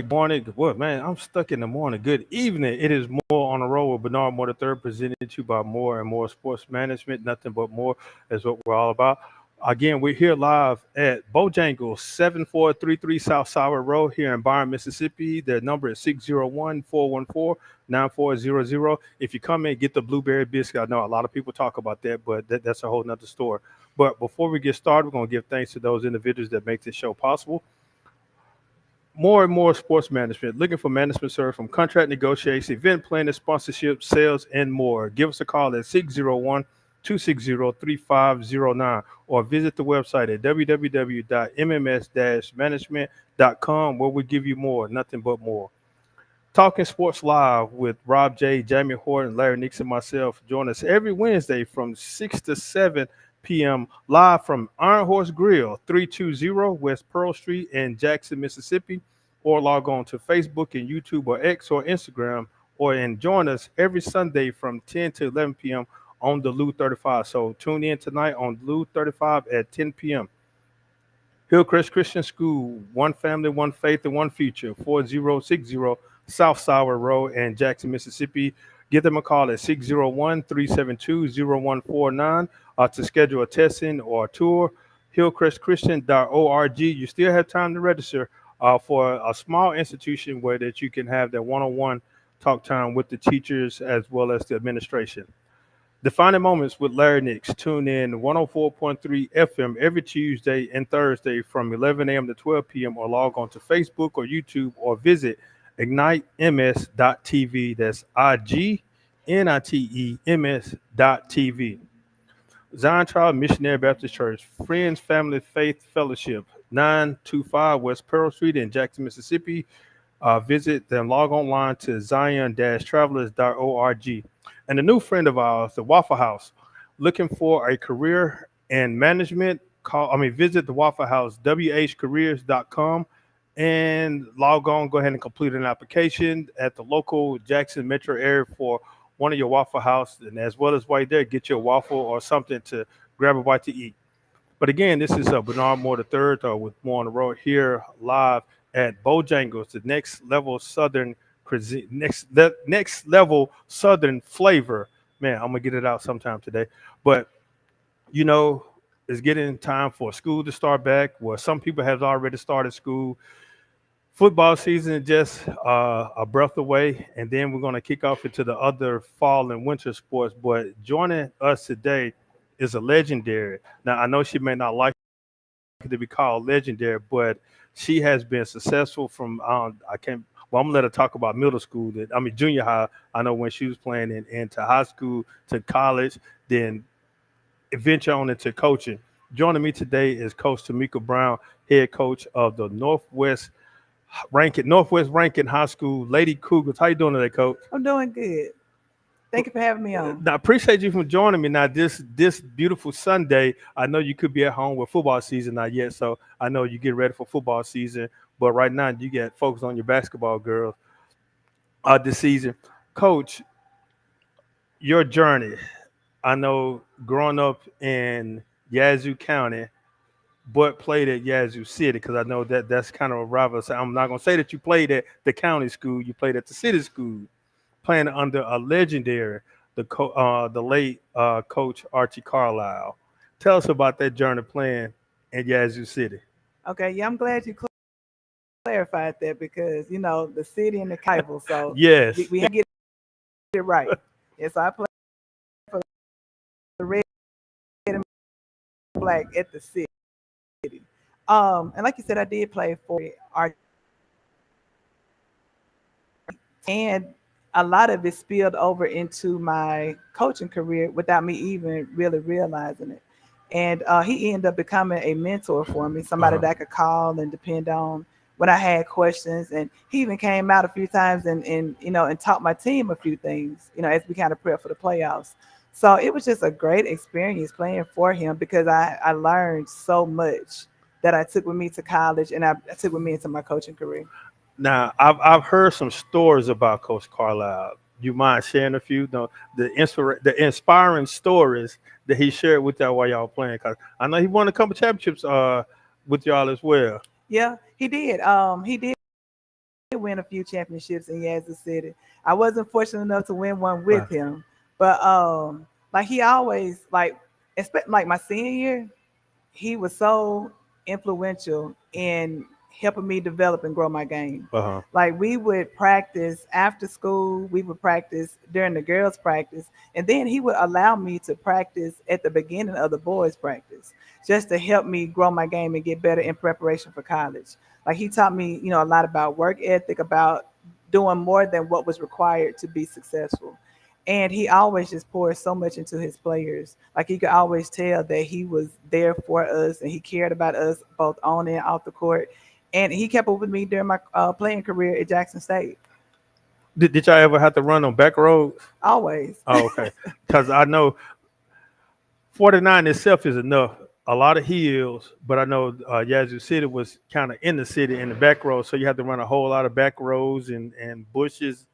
right, morning. What man? I'm stuck in the morning. Good evening. It is more on the road with Bernard Moore the third, presented to you by More and More Sports Management. Nothing but more is what we're all about. Again, we're here live at Bojangles, 7433 South Sour Road here in Byram, Mississippi. Their number is 601-414-9400. If you come in, get the blueberry biscuit. I know a lot of people talk about that, but that's a whole nother story. But before we get started, we're going to give thanks to those individuals that make this show possible. More and more sports management, looking for management service from contract negotiation, event planning, sponsorship, sales, and more. Give us a call at 601-260-3509 or visit the website at www.mms-management.com where we give you more, nothing but more. Talking Sports Live with Rob J, Jamie Horton, Larry Nix, and myself. Join us every Wednesday from 6 to 7 p.m. live from Iron Horse Grill, 320 West Pearl Street in Jackson, Mississippi. Or log on to Facebook and YouTube or X or Instagram, or and join us every Sunday from 10 to 11 p.m. on the Lou 35. So tune in tonight on Lou 35 at 10 p.m. Hillcrest Christian School, one family, one faith, and one future, 4060 South Sour Road in Jackson, Mississippi. Give them a call at 601-372-0149 to schedule a testing or a tour. Hillcrestchristian.org. You still have time to register for a small institution where that you can have that one-on-one talk time with the teachers as well as the administration. Defining Moments with Larry Nix. Tune in 104.3 FM every Tuesday and Thursday from 11 a.m. to 12 p.m. or log on to Facebook or YouTube or visit ignitems.tv. That's IGNITEMS.tv. Zion Tribe Missionary Baptist Church, Friends Family Faith Fellowship, 925 West Pearl Street in Jackson, Mississippi. Visit them, log online to zion-travelers.org. And a new friend of ours, the Waffle House, looking for a career in management. Visit the Waffle House, whcareers.com, and log on. Go ahead and complete an application at the local Jackson metro area for one of your Waffle House, and as well as while you're there, get you a waffle or something to grab a bite to eat. But again, this is Bernard Moore the third with More on the Road here live at Bojangles, the next level Southern cuisine, next level Southern flavor. Man, I'm gonna get it out sometime today. But you know, it's getting time for school to start back. Well, some people have already started school. Football season is just a breath away, and then we're going to kick off into the other fall and winter sports. But joining us today is a legendary. Now, I know she may not like to be called legendary, but she has been successful from I can't. Well, I'm gonna let her talk about middle school. Junior high. I know when she was playing into high school to college, then venture on into coaching. Joining me today is Coach Tameika Brown, head coach of the Northwest Rankin High School Lady Cougars. How you doing today, Coach? I'm doing good. Thank you for having me on. I appreciate you for joining me. Now, this beautiful Sunday, I know you could be at home with football season not yet, so I know you get ready for football season. But right now, you get focused on your basketball girls this season. Coach, your journey. I know growing up in Yazoo County, but played at Yazoo City because I know that's kind of a rival. So I'm not gonna say that you played at the county school. You played at the city school, playing under a legendary, the late coach Archie Carlisle. Tell us about that journey playing in Yazoo City. Okay, yeah, I'm glad you clarified that because the city and the rival, so Yes. we have to get it right. Yes, I played for the red and black at the city. And like you said, I did play for art, and a lot of it spilled over into my coaching career without me even really realizing it. And he ended up becoming a mentor for me, somebody Uh-huh. that I could call and depend on when I had questions. And he even came out a few times and taught my team a few things, as we kind of prep for the playoffs. So it was just a great experience playing for him because I learned so much that I took with me to college and I took with me into my coaching career. Now, I've heard some stories about Coach Carlisle. You mind sharing a few? The inspiring stories that he shared with y'all while y'all playing. Cause I know he won a couple championships with y'all as well. Yeah, he did. He did win a few championships in Yazoo City. I wasn't fortunate enough to win one Right. with him, but like he always like, expect like my senior year, he was so influential in helping me develop and grow my game. Uh-huh. Like we would practice after school, we would practice during the girls' practice, and then he would allow me to practice at the beginning of the boys' practice, just to help me grow my game and get better in preparation for college. Like he taught me, a lot about work ethic, about doing more than what was required to be successful. And he always just poured so much into his players. Like you could always tell that he was there for us and he cared about us both on and off the court. And he kept up with me during my playing career at Jackson State. Did y'all ever have to run on back roads? Always. Oh, okay. Because I know 49 itself is enough. A lot of hills, but I know Yazoo City was kind of in the city in the back roads, so you had to run a whole lot of back roads and bushes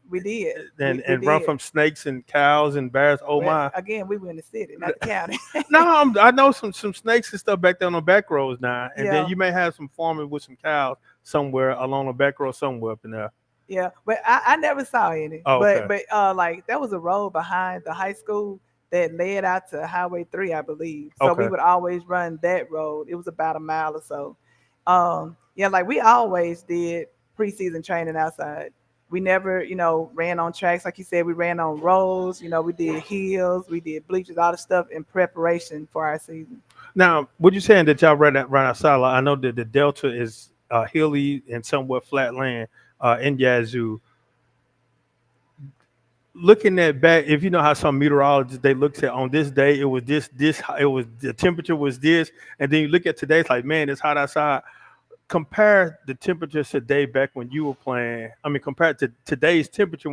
We did. We and run did. from snakes and cows and bears. Oh Well, my! again, we were in the city, not the county. No, I know some snakes and stuff back there on the back roads now, and then Yeah. you may have some farming with some cows somewhere along the back road somewhere up in there. Yeah, but I never saw any. Oh, But okay, like there was a road behind the high school that led out to Highway 3, I believe. So we okay. would always run that road. It was about a mile or so. Yeah, like we always did preseason training outside. We never, ran on tracks like you said. We ran on roads. We did hills, we did bleachers, all the stuff in preparation for our season. Now, what you saying that y'all run outside? Like, I know that the Delta is hilly and somewhat flat land in Yazoo. Looking at back, if you know how some meteorologists they looked at on this day, it was this, it was the temperature was this, and then you look at today, it's like man, it's hot outside. Compare the temperatures today back when you were playing. I mean, compared to today's temperature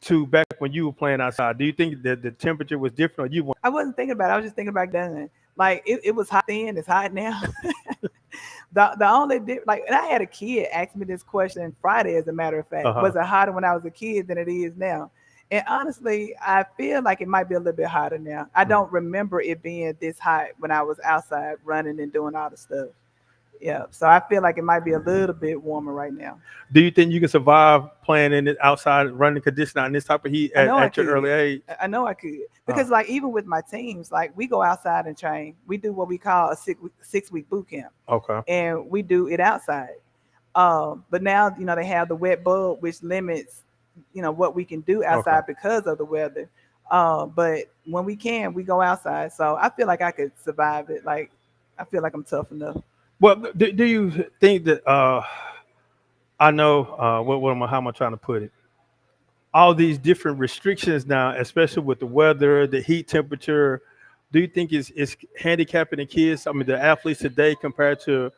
to back when you were playing outside. Do you think that the temperature was different, or you? I wasn't thinking about it. I was just thinking about done. Like it was hot then, it's hot now. The only like, and I had a kid ask me this question Friday, as a matter of Uh fact, huh. was it hotter when I was a kid than it is now? And honestly, I feel like it might be a little bit hotter now. I don't remember it being this hot when I was outside running and doing all the stuff. Yeah, so I feel like it might be a little bit warmer right now. Do you think you can survive playing in it outside, running condition in this type of heat I know I at your could. early age? I know I could Uh, because like even with my teams, like we go outside and train. We do what we call a 6 week boot camp, okay. and we do it outside. But now they have the wet bulb, which limits what we can do Okay. outside because of the weather. But when we can, we go outside. So I feel like I could survive it. Like I feel like I'm tough enough. Well, do you think that I know how am I trying to put it? All these different restrictions now, especially with the weather, the heat temperature. Do you think it's handicapping the kids? I mean, the athletes today compared to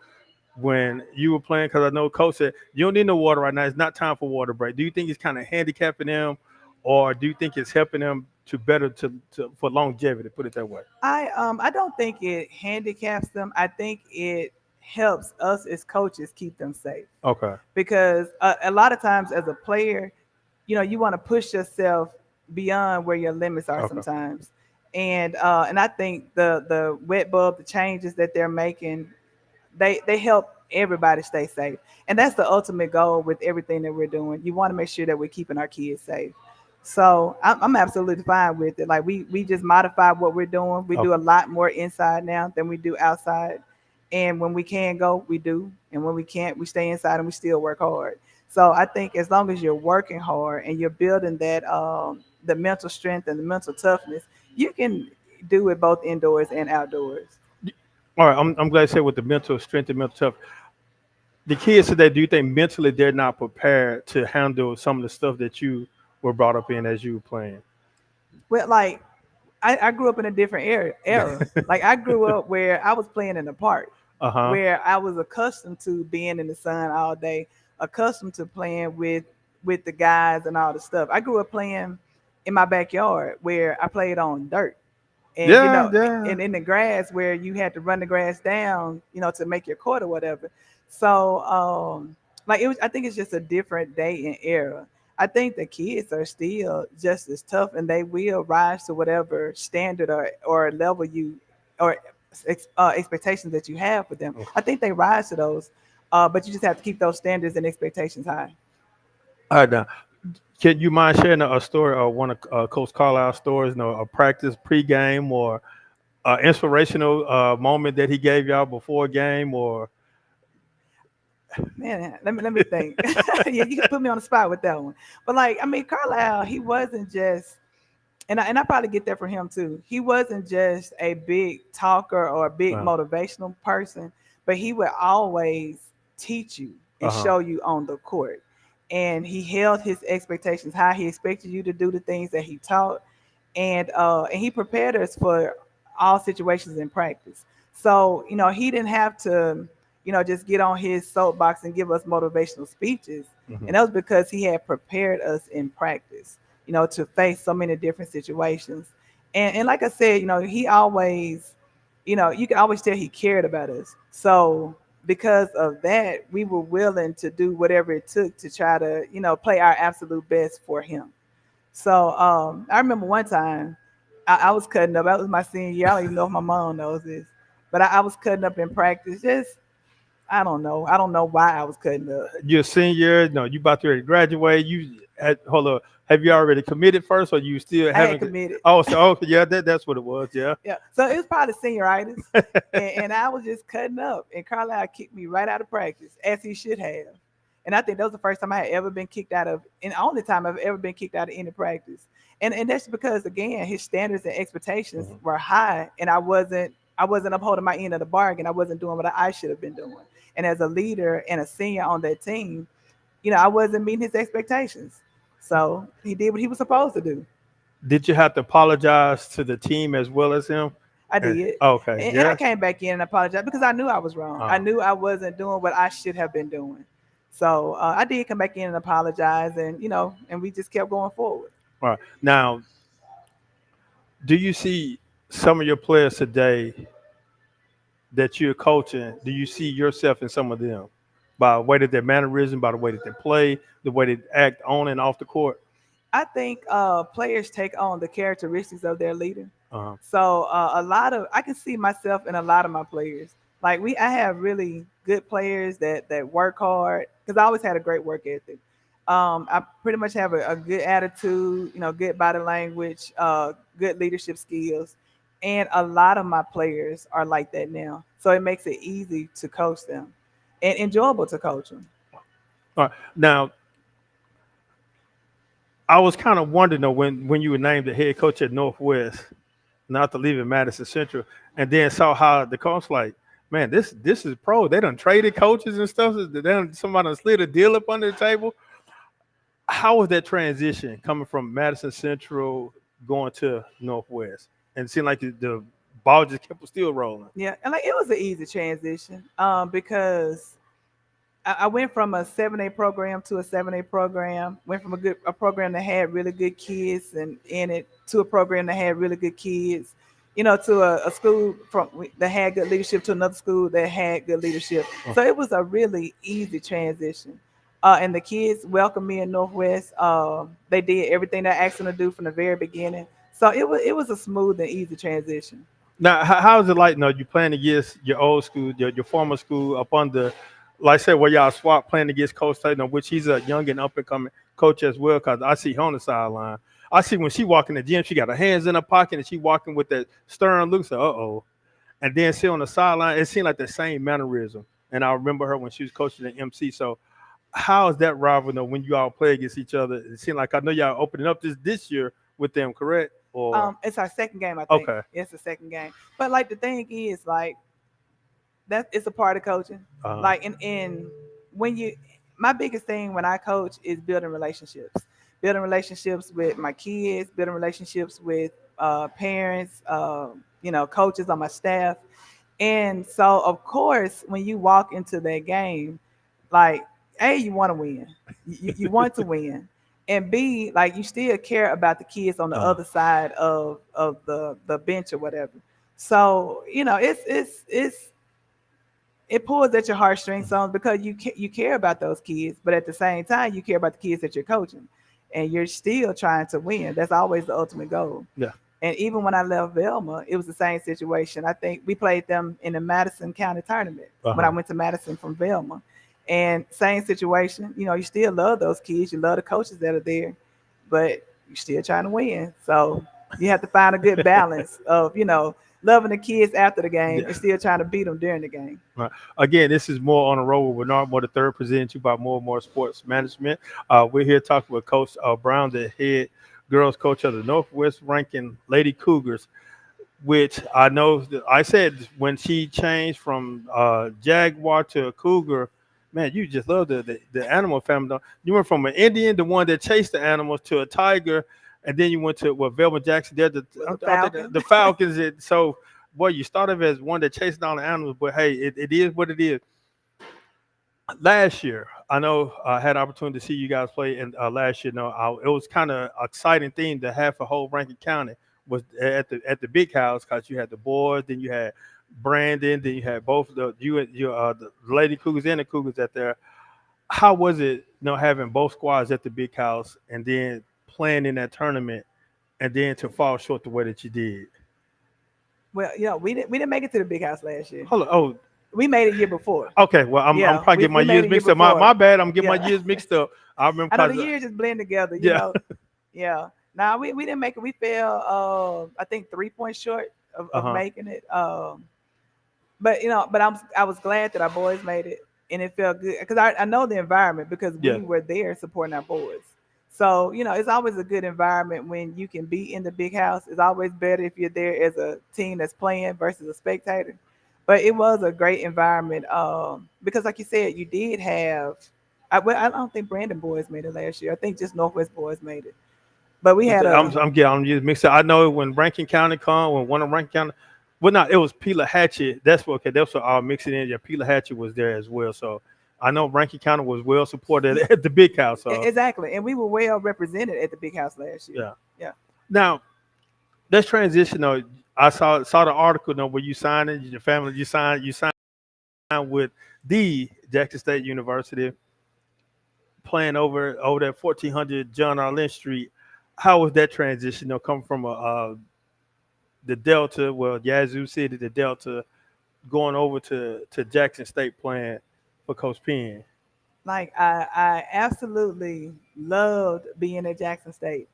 when you were playing? Because I know Coach said you don't need no water right now. It's not time for water break. Do you think it's kind of handicapping them, or do you think it's helping them to better to for longevity? Put it that way. I don't think it handicaps them. I think it helps us as coaches keep them safe Okay. because a lot of times as a player, you want to push yourself beyond where your limits are Okay. sometimes. And I think the wet bulb, the changes that they're making, they help everybody stay safe. And that's the ultimate goal with everything that we're doing. You want to make sure that we're keeping our kids safe. So I'm absolutely fine with it. Like we just modify what we're doing. We do a Okay. lot more inside now than we do outside. And when we can go, we do. And when we can't, we stay inside and we still work hard. So I think as long as you're working hard and you're building that the mental strength and the mental toughness, you can do it both indoors and outdoors. All right. I'm glad you said with the mental strength and mental tough. The kids today, do you think mentally they're not prepared to handle some of the stuff that you were brought up in as you were playing? Well, like I grew up in a different era. Like I grew up where I was playing in the park, Uh huh. where I was accustomed to being in the sun all day, accustomed to playing with the guys and all the stuff. I grew up playing in my backyard where I played on dirt. And Yeah, yeah. and in the grass where you had to run the grass down, to make your court or whatever. So like I think it's just a different day and era. I think the kids are still just as tough and they will rise to whatever standard or level you or expectations that you have for them. I think they rise to those. But you just have to keep those standards and expectations high. All right, now, can you mind sharing a story or one of Coach Carlisle's stories, a practice pregame or inspirational moment that he gave y'all before a game or Man, let me think. Yeah, you can put me on the spot with that one. But like, I mean, Carlisle, he wasn't just, and I probably get that from him too. He wasn't just a big talker or a big uh, motivational person, but he would always teach you and uh-huh. show you on the court. And he held his expectations high. He expected you to do the things that he taught, and he prepared us for all situations in practice. So he didn't have to just get on his soapbox and give us motivational speeches, Mhm. and that was because he had prepared us in practice, to face so many different situations. And like I said, he always, you can always tell he cared about us. So because of that, we were willing to do whatever it took to try to, play our absolute best for him. So I remember one time I was cutting up. That was my senior year. I don't even know if my mom knows this, but I was cutting up in practice. Just I don't know. I don't know why I was cutting up. You're a senior, no, you about to ready to graduate. Hold on, have you already committed first, or you still I had haven't? committed. Oh, so okay, yeah, that's what it was, yeah. Yeah. So it was probably senioritis. And I was just cutting up. And Carlisle kicked me right out of practice, as he should have. And I think that was the first time I had ever been kicked out of, and the only time I've ever been kicked out of any practice. And that's because again, his standards and expectations Mhm. were high, and I wasn't upholding my end of the bargain. I wasn't doing what I should have been doing. And as a leader and a senior on that team, I wasn't meeting his expectations. So he did what he was supposed to do. Did you have to apologize to the team as well as him? I did. Okay, And I yeah. came back in and apologized because I knew I was wrong. I Uh, knew I wasn't doing what I should have been doing. So I did come back in and apologize, and we just kept going forward. all right. Now, do you see some of your players today that you're coaching? Do you see yourself in some of them by the way that their mannerism, by the way that they play, the way they act on and off the court? I think players take on the characteristics of their leader. Uh, So a lot of I can see myself in a lot of my players. Like I have really good players that work hard because I always had a great work ethic. I pretty much have a good attitude, good body language, good leadership skills, and a lot of my players are like that now. So it makes it easy to coach them and enjoyable to coach them. all right. Now, I was kind of wondering though when you were named the head coach at Northwest, not to leave it Madison Central, and then saw how the coach like, man, this is pro. They done traded coaches and stuff. Somebody done slid a deal up under the table. How was that transition coming from Madison Central going to Northwest? And it seemed like the ball just kept still rolling. Yeah, and like it was an easy transition because I went from a 7A program to a 7A program. Went from a program that had really good kids and in it to a program that had really good kids. To a school that had good leadership to another school that had good leadership. Uh, So it was a really easy transition. And the kids welcomed me in Northwest. They did everything that I asked them to do from the very beginning. So it was a smooth and easy transition. Now, how is it like? No, you playing against your old school, your former school, up under, like I said, where y'all swap playing against Coach Tatum, which he's a young and up and coming coach as well. Cause I see her on the sideline. I see when she walk in the gym, she got her hands in her pocket and she walking with that stern look. So, uh-oh. And then see on the sideline, it seemed like the same mannerism. And I remember her when she was coaching the MC. So, how is that rivalry though, when you all play against each other? It seemed like I know y'all opening up this year with them, correct? Or It's our second game, I think. okay. It's the second game. But like the thing is, like that it's a part of coaching. Uh, Like in when you my biggest thing when I coach is building relationships. Building relationships with my kids, building relationships with parents, coaches on my staff. And so of course when you walk into that game, like A, you want to win. You want to win. And B, like you still care about the kids on the uh, other side of the bench or whatever. So, it pulls at your heartstrings some because you care about those kids, but at the same time you care about the kids that you're coaching, and you're still trying to win. That's always the ultimate goal. yeah. And even when I left Velma, it was the same situation. I think we played them in the Madison County tournament when I Uh-huh. went to Madison from Velma. And same situation, you still love those kids, you love the coaches that are there, but you're still trying to win. So you have to find a good balance of, loving the kids after the game Yeah. and still trying to beat them during the game. Right. Again, this is more on the road with Bernard Moore the third, presenting to you by more and more sports management. We're here talking with Coach Brown, the head girls coach of the Northwest Rankin Lady Cougars, which I know that I said when she changed from Jaguar to a Cougar, man, you just love the animal family. You went from an Indian, the one that chased the animals, to a tiger, and then you went to what Velma Jackson did, Was a aren't they the, Falcon. the Falcons. So, boy, you started as one that chased down the animals, but hey, it is what it is. Last year, I know I had opportunity to see you guys play, and last year, no, it was kind of exciting thing to have for whole Rankin County was at the big house because you had the boys, then you had Brandon, then you had both the Lady Cougars and the Cougars at there. How was it, having both squads at the big house and then playing in that tournament and then to fall short the way that you did? Well, we didn't make it to the big house last year. Hold on, oh, We made it year before. okay. Well, I'm Yeah, probably we, getting my we made years it year mixed up. My before. my bad. I'm getting my Yeah. years mixed up. I remember I know the because years just blend together, yeah. Yeah. Now we didn't make it. We fell I think 3 points short of Uh-huh. making it. But I was glad that our boys made it, and it felt good because I know the environment because Yeah. we were there supporting our boys. So it's always a good environment when you can be in the big house. It's always better if you're there as a team that's playing versus a spectator. But it was a great environment because, like you said, you did have. I don't think Brandon boys made it last year. I think just Northwest boys made it. But we had a I'm just mixed up. I know when Rankin County come, when one of Rankin County, well, not it was Pila Hatchet. That's what okay. That's what I'll mix it in. Yeah, Pila Hatchet was there as well. So I know Rankin County was well supported at the big house. So exactly, and we were well represented at the big house last year. yeah. Yeah. Now let's transition. Though I saw the article. Though where you signed it, your family, you signed with the Jackson State University, playing over that 1400 John R. Lynch Street. How was that transition? Coming from the Delta, well, Yazoo City, the Delta, going over to Jackson State playing for Coach Penn. Like I absolutely loved being at Jackson State.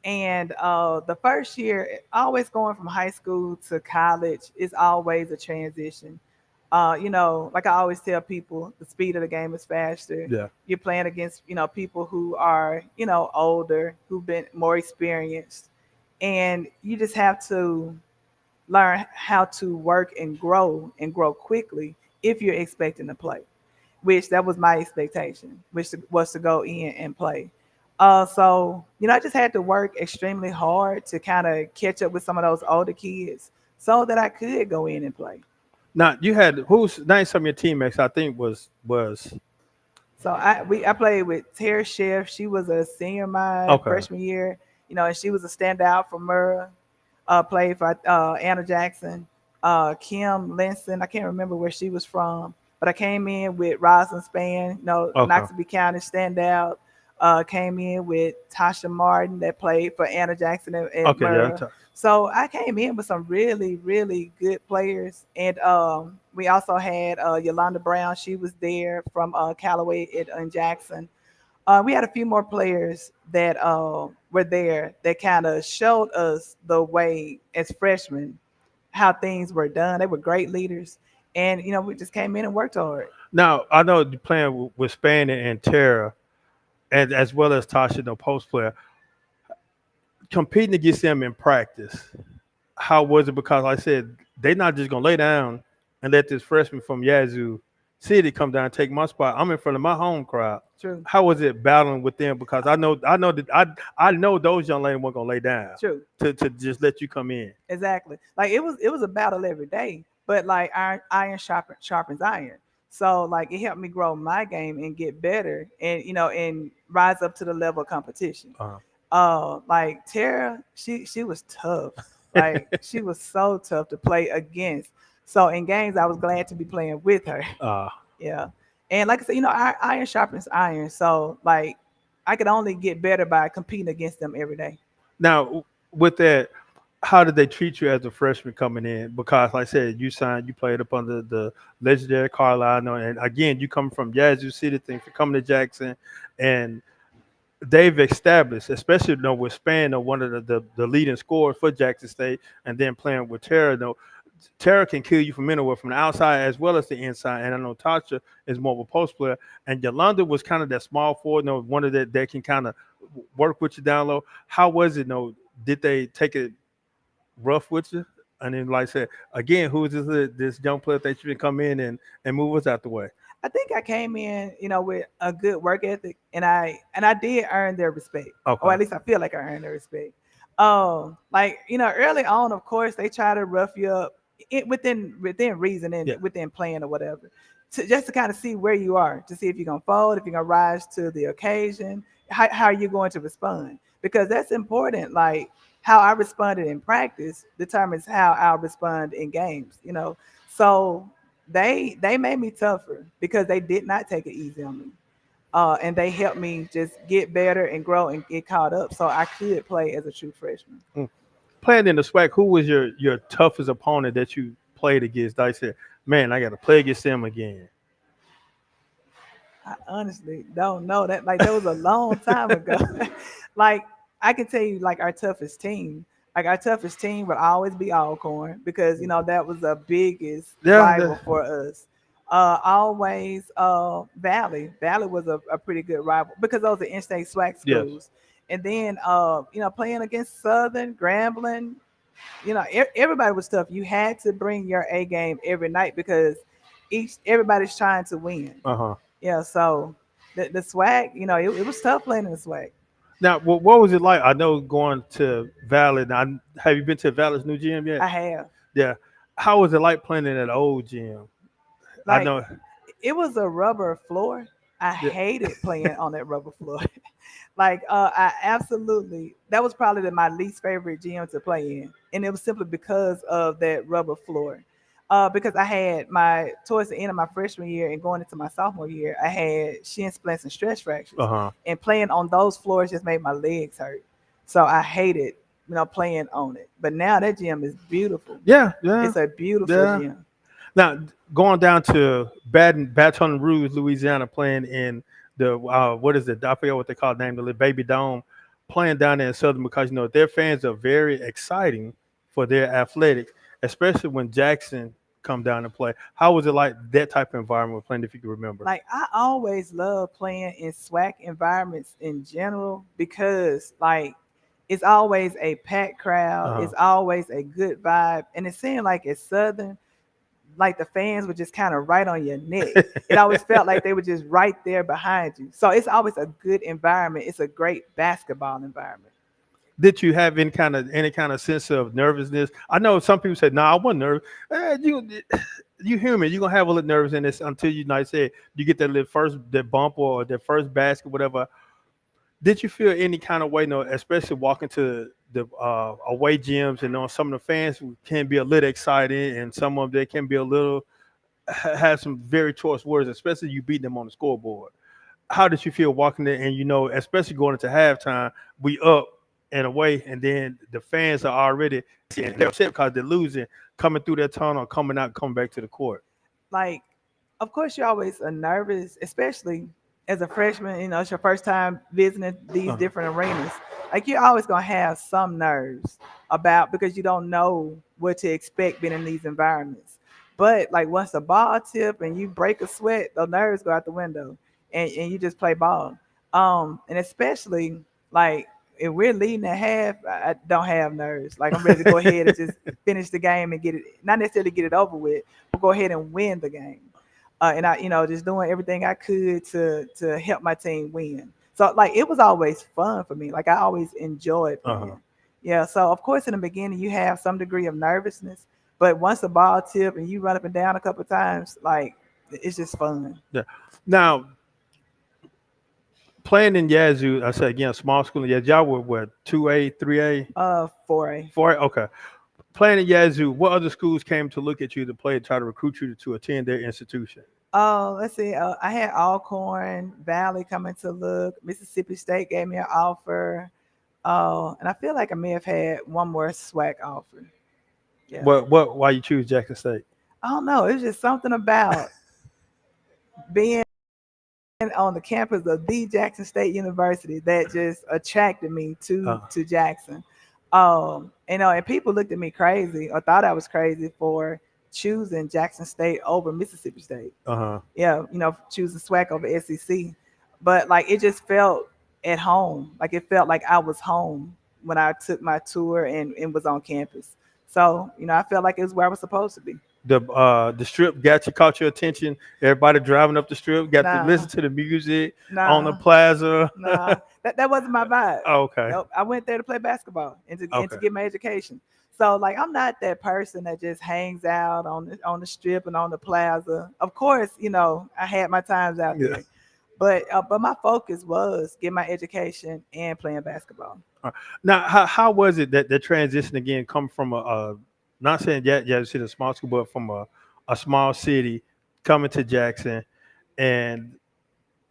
And the first year, always going from high school to college is always a transition. Like I always tell people, the speed of the game is faster. Yeah. You're playing against, people who are, older, who've been more experienced. And you just have to learn how to work and grow quickly if you're expecting to play, which that was my expectation, which was to go in and play. So I just had to work extremely hard to kind of catch up with some of those older kids so that I could go in and play. Now you had who's name some of your teammates? I think was So I played with Tara Chef. She was a senior my okay. freshman year, and she was a standout for Murrah. Played for Anna Jackson. Kim Linson, I can't remember where she was from, but I came in with Rosalind Span, Okay. Knoxville County standout. Came in with Tasha Martin that played for Anna Jackson and Okay. Yeah. Murrah. So I came in with some really, really good players, and we also had Yolanda Brown. She was there from Callaway in Jackson. We had a few more players that were there that kind of showed us the way as freshmen how things were done. They were great leaders, and we just came in and worked hard. Now I know you're playing with Span and Tara, and as well as Tasha, the post player, competing against them in practice. How was it? Because like I said they're not just gonna lay down and let this freshman from Yazoo City come down and take my spot. I'm in front of my home crowd. True, How was it battling with them? Because I know those young ladies weren't gonna lay down true, to just let you come in. exactly. Like it was a battle every day, but like iron sharpens iron. So like it helped me grow my game and get better, and and rise up to the level of competition. Uh, Like Tara, she was tough. Like she was so tough to play against. So in games, I was glad to be playing with her. uh, Yeah, and like I said, iron sharpens iron. So like I could only get better by competing against them every day. now with that. how did they treat you as a freshman coming in? Because, like I said, you played up under the legendary Carlisle, and again, you come from Yazoo City, thing for coming to Jackson, and they've established, especially with Span, one of the leading scorers for Jackson State, and then playing with Tara. Tara can kill you from anywhere, from the outside as well as the inside. And I know Tasha is more of a post player, and Yolanda was kind of that small forward, one of that can kind of work with you down low. How was it? Did they take it rough with you? And then, like I said, again, who is this young player that you can come in and move us out the way? I think I came in, with a good work ethic, and I did earn their respect, or Okay. at least I feel like I earned their respect. Like early on, of course, they try to rough you up within reason and Yeah. within plan or whatever, just to kind of see where you are, to see if you're gonna fold, if you're gonna rise to the occasion, how are you going to respond, because that's important. Like how I responded in practice determines how I'll respond in games. So they made me tougher because they did not take it easy on me. And they helped me just get better and grow and get caught up so I could play as a true freshman. Mm. Playing in the SWAC, who was your toughest opponent that you played against? I said, man, I got to play against them again. I honestly don't know that. Like that was a long time ago. Like I can tell you, like our toughest team. Like our toughest team would always be Alcorn because that was the biggest Yeah. rival for us. Always Valley. Valley was a pretty good rival because those are in-state SWAC Yes. schools. And then playing against Southern, Grambling, everybody was tough. You had to bring your A game every night because everybody's trying to win. Uh huh. Yeah, so the swag, it was tough playing in the swag. Now, what was it like? I know going to Valley. Now, have you been to Valley's new gym yet? I have. Yeah. How was it like playing in that old gym? I Like know. it was a rubber floor. I Yeah. hated playing on that rubber floor. Like I absolutely that was probably my least favorite gym to play in. And it was simply because of that rubber floor. Because I had towards the end of my freshman year and going into my sophomore year, I had shin splints and stress Uh fractures. huh. And playing on those floors just made my legs hurt. So I hated, playing on it. But now that gym is beautiful. Yeah. Yeah. It's a beautiful Yeah. gym. Now, going down to Baton Rouge, Louisiana, playing in the what is it? I forget what they call it, name, the Baby Dome, playing down there in Southern, because their fans are very exciting for their athletics, especially when Jackson come down and play. How was it like that type of environment playing, if you can remember? Like I always love playing in SWAC environments in general because like it's always a packed crowd, Uh it's always a good vibe, and it seemed like it's Southern, like the fans were just kind of right on your neck. It always felt like they were just right there behind you. So it's always a good environment. It's a great basketball environment. Did you have any kind of sense of nervousness? I know some people say, "No, I wasn't nervous." You human. You're gonna have a little nervousness until like say you get that bump or that first basket, whatever. Did you feel any kind of way, especially walking to the away gyms and knowing some of the fans who can be a little excited and some of them can be a little have some very choice words, especially you beating them on the scoreboard. How did you feel walking there and especially going into halftime, we up and away, and then the fans are already they're upset because they're losing, coming through that tunnel, coming out, coming back to the court. Like, of course, you're always nervous, especially as a freshman. It's your first time visiting these Uh-huh. different arenas. Like, you're always gonna have some nerves about because you don't know what to expect being in these environments. But like once the ball tip and you break a sweat, the nerves go out the window, and you just play ball. And especially like if we're leading at half, I don't have nerves. Like I'm ready to go ahead and just finish the game and get it, not necessarily get it over with, but go ahead and win the game. And I, just doing everything I could to help my team win. So like it was always fun for me. Like I always enjoyed Uh-huh. playing. Yeah. So of course in the beginning you have some degree of nervousness, but once the ball tip and you run up and down a couple of times, like it's just fun. Yeah. Now, playing in Yazoo, I say again, small school in Yazoo, y'all were what, 2A, 3A, 4A. 4A? Okay. Playing in Yazoo, what other schools came to look at you to play, try to recruit you to attend their institution? Oh, let's see. I had Alcorn Valley coming to look. Mississippi State gave me an offer. Oh, and I feel like I may have had one more swag offer. Yeah. Why you choose Jackson State? I don't know. It's just something about being on the campus of the Jackson State University that just attracted me Uh to Jackson. And people looked at me crazy or thought I was crazy for choosing Jackson State over Mississippi State. huh. Yeah, choosing SWAC over SEC. But like it just felt at home. Like it felt like I was home when I took my tour and was on campus. So, I felt like it was where I was supposed to be. The strip caught your attention. Everybody driving up the strip got to listen Nah, to the music on the nah, plaza. nah. That wasn't my vibe. Okay. Nope. I went there to play basketball and to Okay. get my education. So like I'm not that person that just hangs out on the strip and on the plaza. Of course, I had my times out Yeah. there. But my focus was get my education and playing basketball. Now, how was it that the transition again come from not saying yeah, it's a small school, but from a small city coming to Jackson, and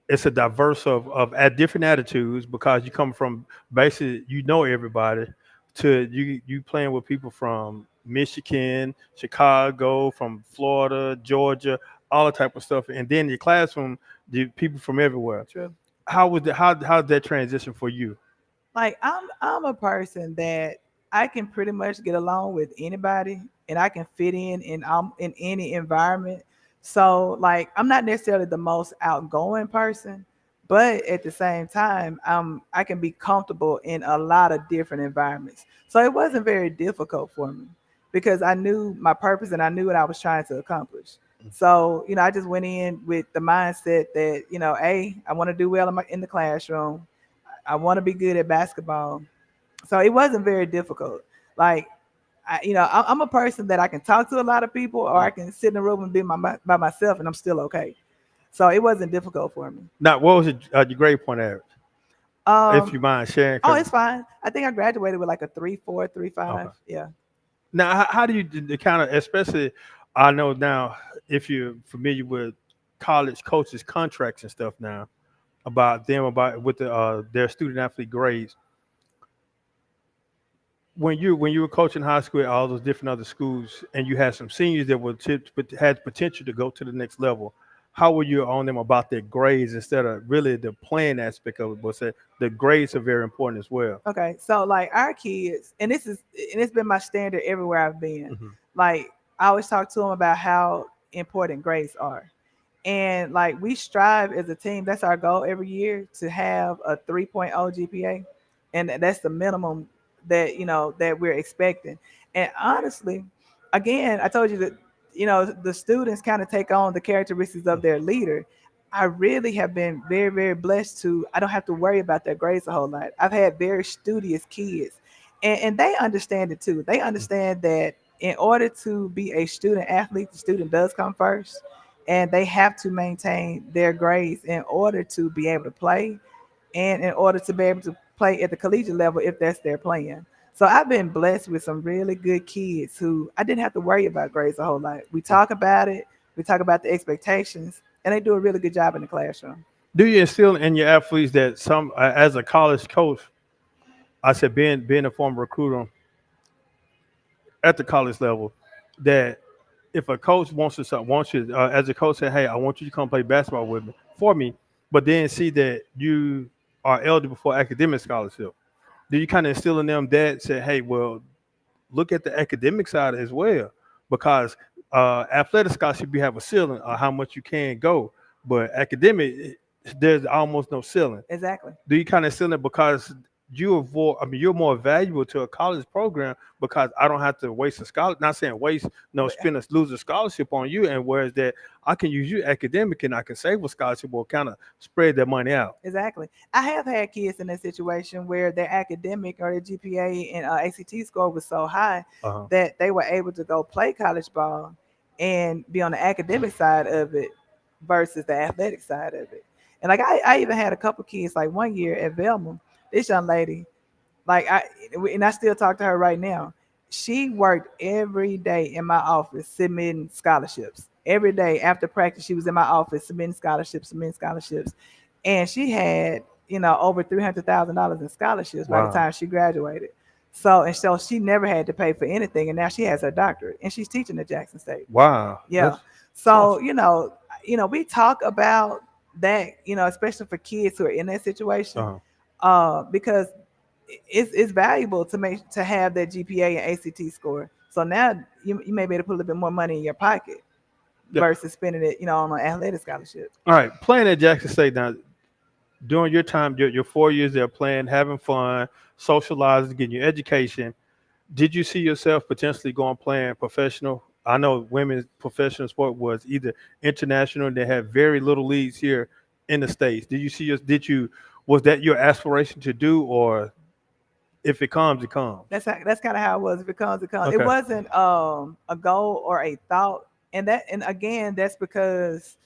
it's a diverse of at different attitudes because you come from basically everybody to you playing with people from Michigan, Chicago, from Florida, Georgia, all the type of stuff, and then your classroom, the people from everywhere. True. How's that transition for you? Like I'm a person that I can pretty much get along with anybody and I can fit in any environment. So like I'm not necessarily the most outgoing person, but at the same time, I can be comfortable in a lot of different environments. So it wasn't very difficult for me because I knew my purpose and I knew what I was trying to accomplish. So, I just went in with the mindset that, I want to do well in the classroom. I want to be good at basketball. So it wasn't very difficult. Like, I'm a person that I can talk to a lot of people, or I can sit in a room and be by myself, and I'm still okay. So it wasn't difficult for me. Now, what was your grade point average, if Um, you mind sharing? oh, 'Cause- it's fine. I think I graduated with like a 3.4, 3.5. okay. Yeah. Now, how do you kind of, especially, I know now, if you're familiar with college coaches' contracts and stuff now, about with their student athlete grades. When you were coaching high school at all those different other schools, and you had some seniors that but had potential to go to the next level, how were you on them about their grades instead of really the playing aspect of it? But said the grades are very important as well. Okay. So like our kids, and it's been my standard everywhere I've been. Hmm. Like I always talk to them about how important grades are. And like we strive as a team, that's our goal every year to have a 3.0 GPA. And that's the minimum that we're expecting. And honestly, again, I told you that, the students kind of take on the characteristics of their leader. I really have been very, very blessed to, I don't have to worry about their grades a whole lot. I've had very studious kids and they understand it too. They understand that in order to be a student athlete, the student does come first and they have to maintain their grades in order to be able to play and in order to be able to play at the collegiate level if that's their plan. So I've been blessed with some really good kids who I didn't have to worry about grades a whole lot. We talk about it, we talk about the expectations, and they do a really good job in the classroom. Do you instill in your athletes that some, as a college coach, I said being a former recruiter at the college level, that if a coach wants you as a coach say, hey, I want you to come play basketball with me for me, but then see that you are eligible for academic scholarship, do you kind of instill in them that say, hey, well, look at the academic side as well, because athletic scholarship you have a ceiling of how much you can go, but academic there's almost no ceiling. Exactly. Do you kind of instill it because you avoid? I mean, you're more valuable to a college program because I don't have to waste a scholarship. Not saying waste, no, But spend a lose a scholarship on you, and whereas that I can use you academic and I can save a scholarship or kind of spread that money out. exactly. I have had kids in that situation where their academic or their GPA and ACT score was so high Uh-huh. that they were able to go play college ball and be on the academic side of it versus the athletic side of it. And like I even had a couple kids like one year at Velma, this young lady, like I still talk to her right now. She worked every day in my office submitting scholarships. Every day after practice, she was in my office submitting scholarships, and she had, over $300,000 in scholarships by the Wow. time she graduated. So she never had to pay for anything, and now she has her doctorate, and she's teaching at Jackson State. Wow. Yeah. That's So awesome. we talk about that, especially for kids who are in that situation, Uh-huh. because it's valuable to have that GPA and ACT score. So now you may be able to put a little bit more money in your pocket Yeah. versus spending it, on an athletic scholarship. All right. Playing at Jackson State now, during your time, your 4 years there playing, having fun, socializing, getting your education, did you see yourself potentially going playing professional? I know women's professional sport was either international and they had very little leagues here in the States. Did you see us was that your aspiration to do, or if it comes, it comes? That's kind of how it was. If it comes, it comes. It Okay. wasn't a goal or a thought, and again, that's because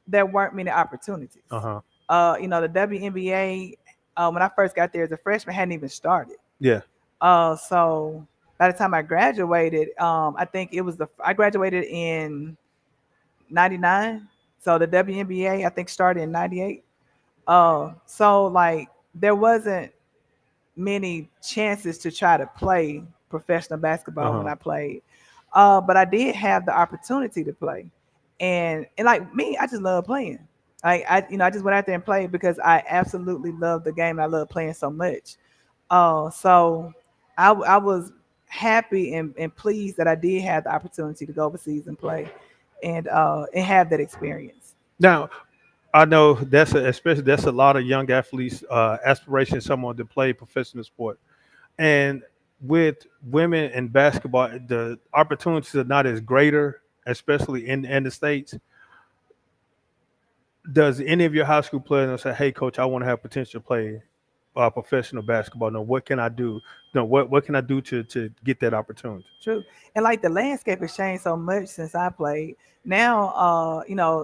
there weren't many opportunities. Uh-huh. The WNBA, when I first got there as a freshman, hadn't even started. Yeah. So by the time I graduated, I think I graduated in '99. So the WNBA I think started in '98. So like there wasn't many chances to try to play professional basketball when Uh-huh. I played. But I did have the opportunity to play. And like me, I just love playing. I just went out there and played because I absolutely love the game. And I love playing so much. So I was happy and pleased that I did have the opportunity to go overseas and play and have that experience. Now, I know especially that's a lot of young athletes' aspiration, someone to play professional sport. And with women in basketball, the opportunities are not as greater, especially in the states. Does any of your high school players say, "Hey, coach, I want to have potential to play professional basketball"? No, what can I do? No, what can I do to get that opportunity? True. And like the landscape has changed so much since I played. Now,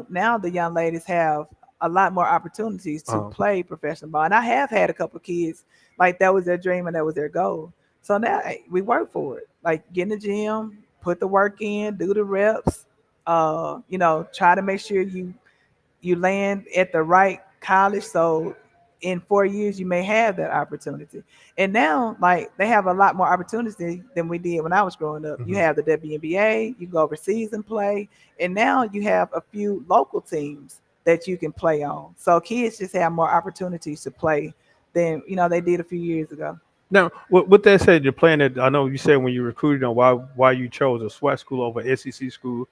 now the young ladies have a lot more opportunities to Um, play professional ball. And I have had a couple of kids like that was their dream and that was their goal. So now hey, we work for it. Like get in the gym, put the work in, do the reps. Try to make sure you land at the right college. So in 4 years, you may have that opportunity. And now, like they have a lot more opportunity than we did when I was growing up. You mhm. have the WNBA, you go overseas and play, and now you have a few local teams that you can play on. So kids just have more opportunities to play than they did a few years ago. Now, with that said, you're playing it. I know you said when you recruited on why you chose a SWAT school over SEC school.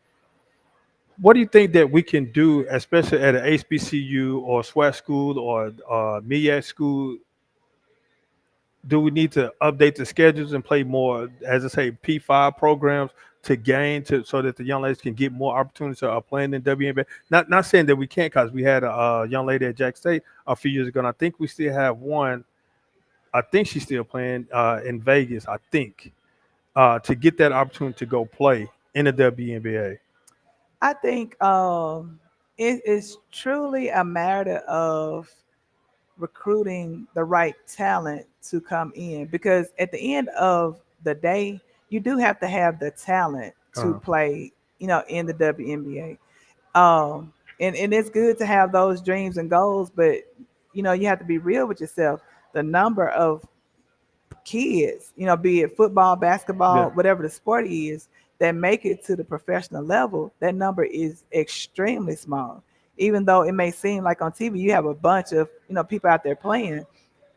What do you think that we can do, especially at an HBCU or SWAT school or MEAC school? Do we need to update the schedules and play more, as I say, P5 programs to gain so that the young ladies can get more opportunities of playing in WNBA? Not saying that we can't, because we had a young lady at Jack State a few years ago, and I think we still have one. I think she's still playing in Vegas. I think to get that opportunity to go play in the WNBA. I think it is truly a matter of recruiting the right talent to come in because at the end of the day, you do have to have the talent to Uh, play, in the WNBA. And it's good to have those dreams and goals, but you have to be real with yourself. The number of kids, be it football, yeah, basketball, whatever the sport is, that make it to the professional level, that number is extremely small. Even though it may seem like on TV you have a bunch of people out there playing,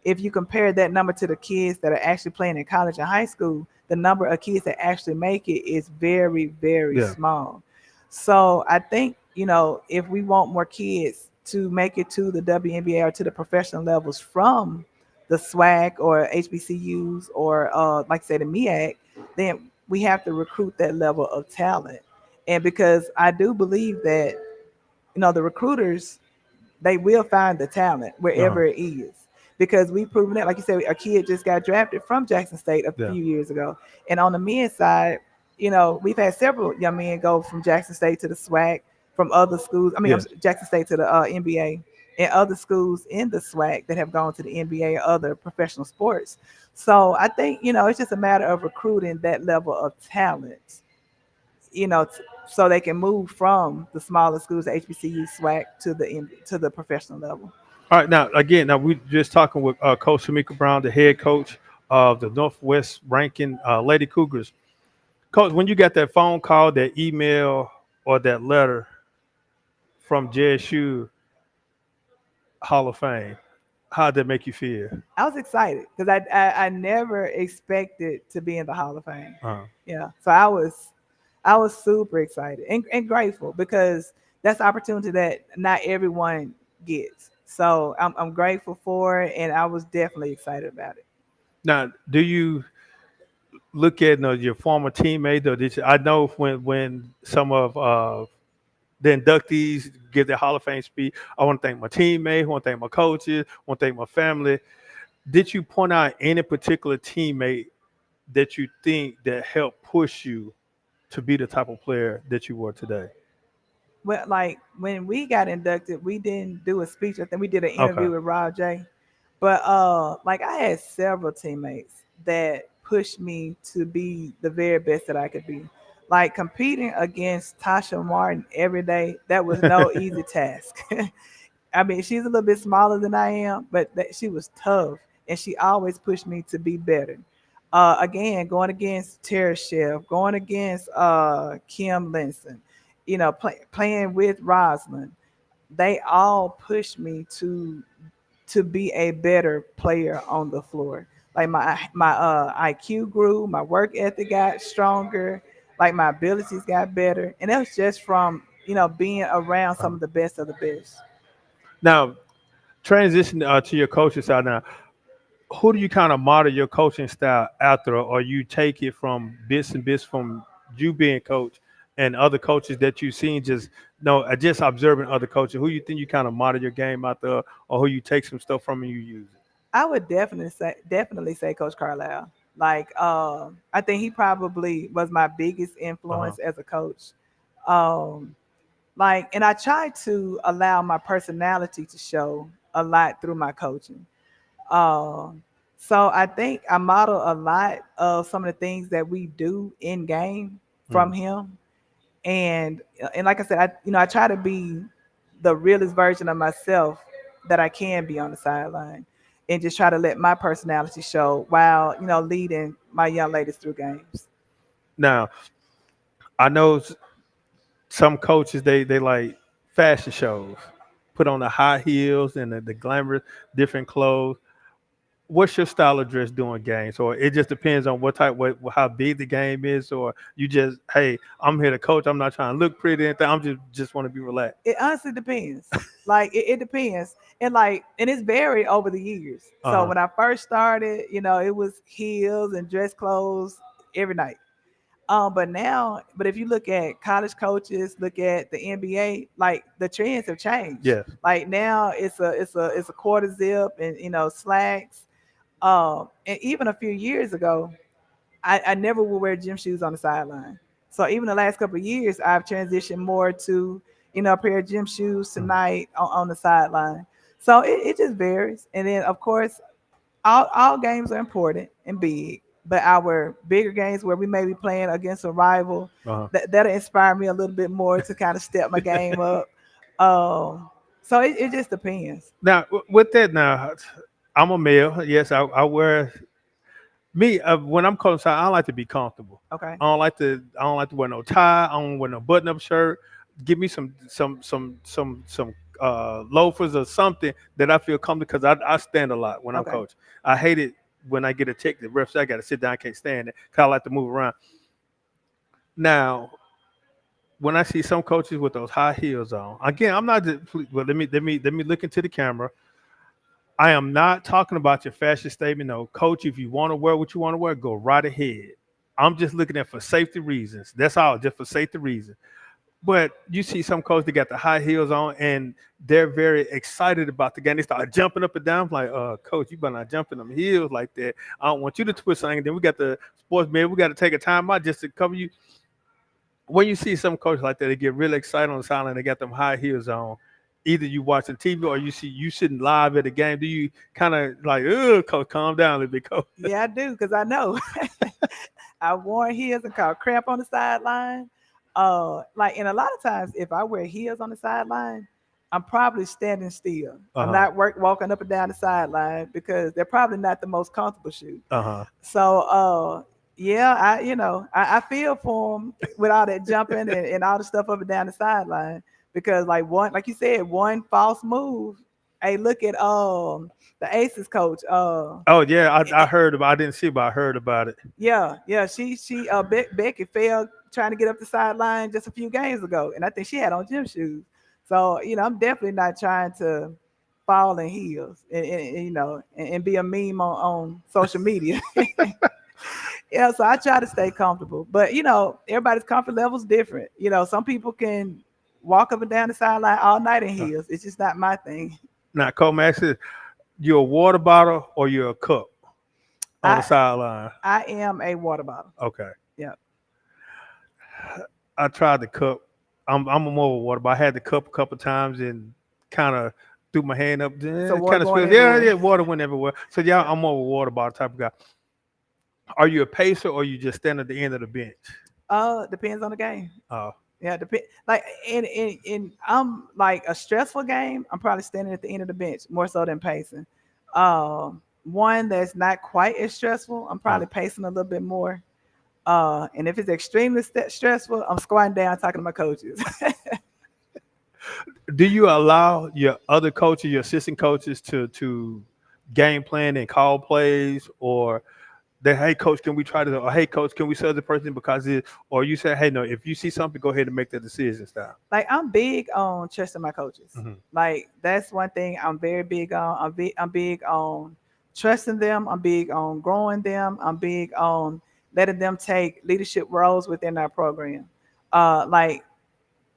if you compare that number to the kids that are actually playing in college and high school, the number of kids that actually make it is very, very yeah. small. So I think, if we want more kids to make it to the WNBA or to the professional levels from the SWAC or HBCUs or like I said, the MEAC, then we have to recruit that level of talent. And because I do believe that, the recruiters, they will find the talent Uh-huh. wherever it is. Because we've proven that, like you said, a kid just got drafted from Jackson State a Yeah. few years ago. And on the men's side, we've had several young men go from Jackson State to the SWAC, from other schools. I mean, Yes. Jackson State to the NBA, and other schools in the SWAC that have gone to the NBA or other professional sports. So I think, it's just a matter of recruiting that level of talent, so they can move from the smaller schools, the HBCU, SWAC, to the professional level. All right, now again, now we just talking with Coach Tameika Brown, the head coach of the Northwest Rankin Lady Cougars. Coach, when you got that phone call, that email, or that letter from JSU Hall of Fame, how'd that make you feel? I was excited because I never expected to be in the Hall of Fame. Uh, Yeah, so I was super excited and grateful because that's the opportunity that not everyone gets. So I'm grateful for it, and I was definitely excited about it. Now, do you look at your former teammate, or did you, I know when some of the inductees give their Hall of Fame speech, I want to thank my teammates, I want to thank my coaches, I want to thank my family. Did you point out any particular teammate that you think that helped push you to be the type of player that you were today? Well, like when we got inducted, we didn't do a speech. I think we did an Okay. interview with Rob J. But like I had several teammates that pushed me to be the very best that I could be. Like competing against Tasha Martin every day, that was no easy task. I mean, she's a little bit smaller than I am, but she was tough, and she always pushed me to be better. Again, going against Tara Chef, going against Kim Linson, playing with Rosalind, they all pushed me to be a better player on the floor. Like my IQ grew, my work ethic got stronger, like my abilities got better, and that was just from being around some Uh, of the best of the best. Now, transition to your coaching side now. Who do you kind of model your coaching style after, or you take it from bits and bits from you being coach and other coaches that you've seen? Just no, just observing other coaches. Who you think you kind of model your game after, or who you take some stuff from and you use it? I would definitely say Coach Carlisle. Like, I think he probably was my biggest Uh huh. influence as a coach. Um, like, and I try to allow my personality to show a lot through my coaching. Um, so I think I model a lot of some of the things that we do in game from Mm. him. And like I said, I try to be the realest version of myself that I can be on the sideline, and just try to let my personality show while leading my young ladies through games. Now, I know some coaches they like fashion shows, put on the high heels and the glamorous different clothes. What's your style of dress during games, or it just depends on what how big the game is, or you just, hey, I'm here to coach, I'm not trying to look pretty and anything, I'm just want to be relaxed. It honestly depends. Like it depends, and it's varied over the years. So Uh-huh. when I first started, it was heels and dress clothes every night. But if you look at college coaches, look at the NBA, like the trends have changed. Yes. Like now it's a quarter zip and slacks. And even a few years ago, I never would wear gym shoes on the sideline. So even the last couple of years, I've transitioned more to a pair of gym shoes Mhm. tonight on the sideline. So it just varies. And then of course all games are important and big, but our bigger games where we may be playing against a rival, Uh-huh. that'll inspire me a little bit more to kind of step my game up. Um, so it just depends. Now with that, now I'm a male, yes, I wear me when I'm coaching side, I like to be comfortable. Okay. I don't like to wear no tie. I don't wear no button up shirt. Give me some loafers or something that I feel comfortable, because I stand a lot when I'm Okay. coaching. I hate it when I get a check. The refs, I got to sit down. I can't stand it because I like to move around. Now, when I see some coaches with those high heels on, again, I'm not. Well, let me look into the camera. I am not talking about your fashion statement. No, coach, if you want to wear what you want to wear, go right ahead. I'm just looking at for safety reasons. That's all, just for safety reasons. But you see some coaches that got the high heels on and they're very excited about the game. They start jumping up and down. I'm like, coach, you better not jump in them heels like that. I don't want you to twist something. Then we got the sportsman. We got to take a time out just to cover you. When you see some coaches like that, they get really excited on the sideline. They got them high heels on. Either you watching TV or you sitting live at the game. Do you kind of like, coach, calm down a little bit, coach? Yeah, I do because I know I worn heels and caught cramp on the sideline. And a lot of times if I wear heels on the sideline, I'm probably standing still. Uh I'm huh. not walking up and down the sideline because they're probably not the most comfortable shoe. Uh huh. So, yeah, I feel for them with all that jumping and all the stuff up and down the sideline because like you said, one false move. Hey, look at the Aces coach. Oh yeah, I heard about. I didn't see, but I heard about it. Yeah, Becky fell trying to get up the sideline just a few games ago, and I think she had on gym shoes. So I'm definitely not trying to fall in heels and be a meme on social media. Yeah, so I try to stay comfortable, but everybody's comfort level is different. Some people can walk up and down the sideline all night in Uh, heels. It's just not my thing. Now, Comax, is you a water bottle or you a cup on the I sideline? I am a water bottle. Okay, Yeah. I tried the cup. I'm a more of a water bottle. I had the cup a couple times and kind of threw my hand up. So water Kind of going spilled. Yeah, everywhere. yeah, water went everywhere. So yeah, I'm more of a water bottle type of guy. Are you a pacer or you just stand at the end of the bench? Depends on the game. Uh, Yeah, depend. Like in I'm like a stressful game. I'm probably standing at the end of the bench more so than pacing. One that's not quite as stressful, I'm uh. probably pacing a little bit more. And if it's extremely stressful, I'm squatting down talking to my coaches. Do you allow your other coaches, your assistant coaches, to game plan and call plays, or that hey coach, can we try to, or hey coach, can we serve the person because it, or you say hey no, if you see something, go ahead and make that decision style. Like I'm big on trusting my coaches. Hmm. Like that's one thing I'm very big on. I'm big on trusting them. I'm big on growing them. I'm big on letting them take leadership roles within our program. Like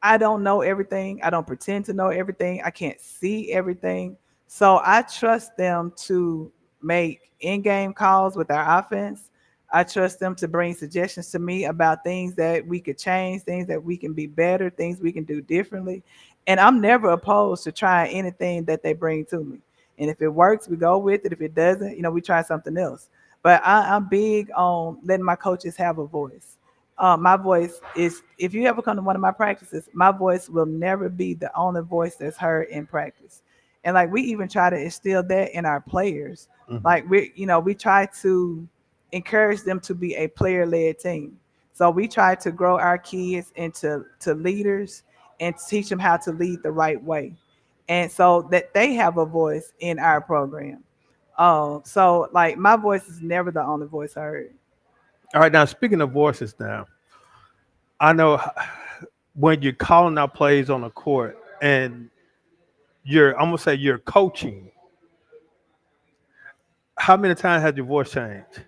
I don't know everything. I don't pretend to know everything. I can't see everything. So I trust them to make in-game calls with our offense. I trust them to bring suggestions to me about things that we could change, things that we can be better, things we can do differently. And I'm never opposed to trying anything that they bring to me. And if it works, we go with it. If it doesn't, we try something else. But I'm big on letting my coaches have a voice. My voice is, if you ever come to one of my practices, my voice will never be the only voice that's heard in practice. And like we even try to instill that in our players. Hmm. Like we try to encourage them to be a player led team. So we try to grow our kids into leaders and teach them how to lead the right way. And so that they have a voice in our program. So like my voice is never the only voice heard. All right, now speaking of voices, now I know when you're calling out plays on the court and I'm gonna say you're coaching. How many times has your voice changed?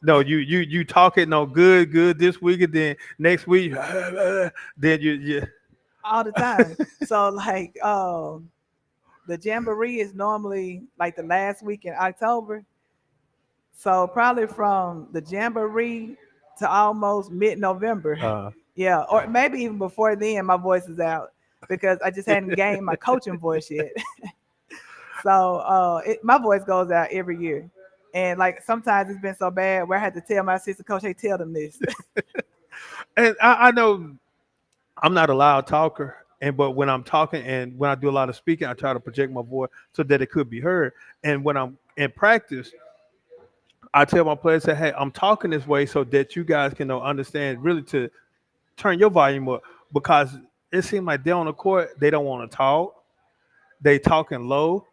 No, you talk it no good this week and then next week then you All the time. So like the jamboree is normally like the last week in October. So probably from the jamboree to almost mid-November. uh, Yeah, or maybe even before then my voice is out because I just hadn't gained my coaching voice yet. So my voice goes out every year. And like sometimes it's been so bad where I had to tell my assistant coach, hey, tell them this. and I know I'm not a loud talker, and but when I'm talking and when I do a lot of speaking, I try to project my voice so that it could be heard. And when I'm in practice, I tell my players, say, "Hey, I'm talking this way so that you guys can understand really to turn your volume up because it seems like they're on the court, they don't want to talk, they talking low."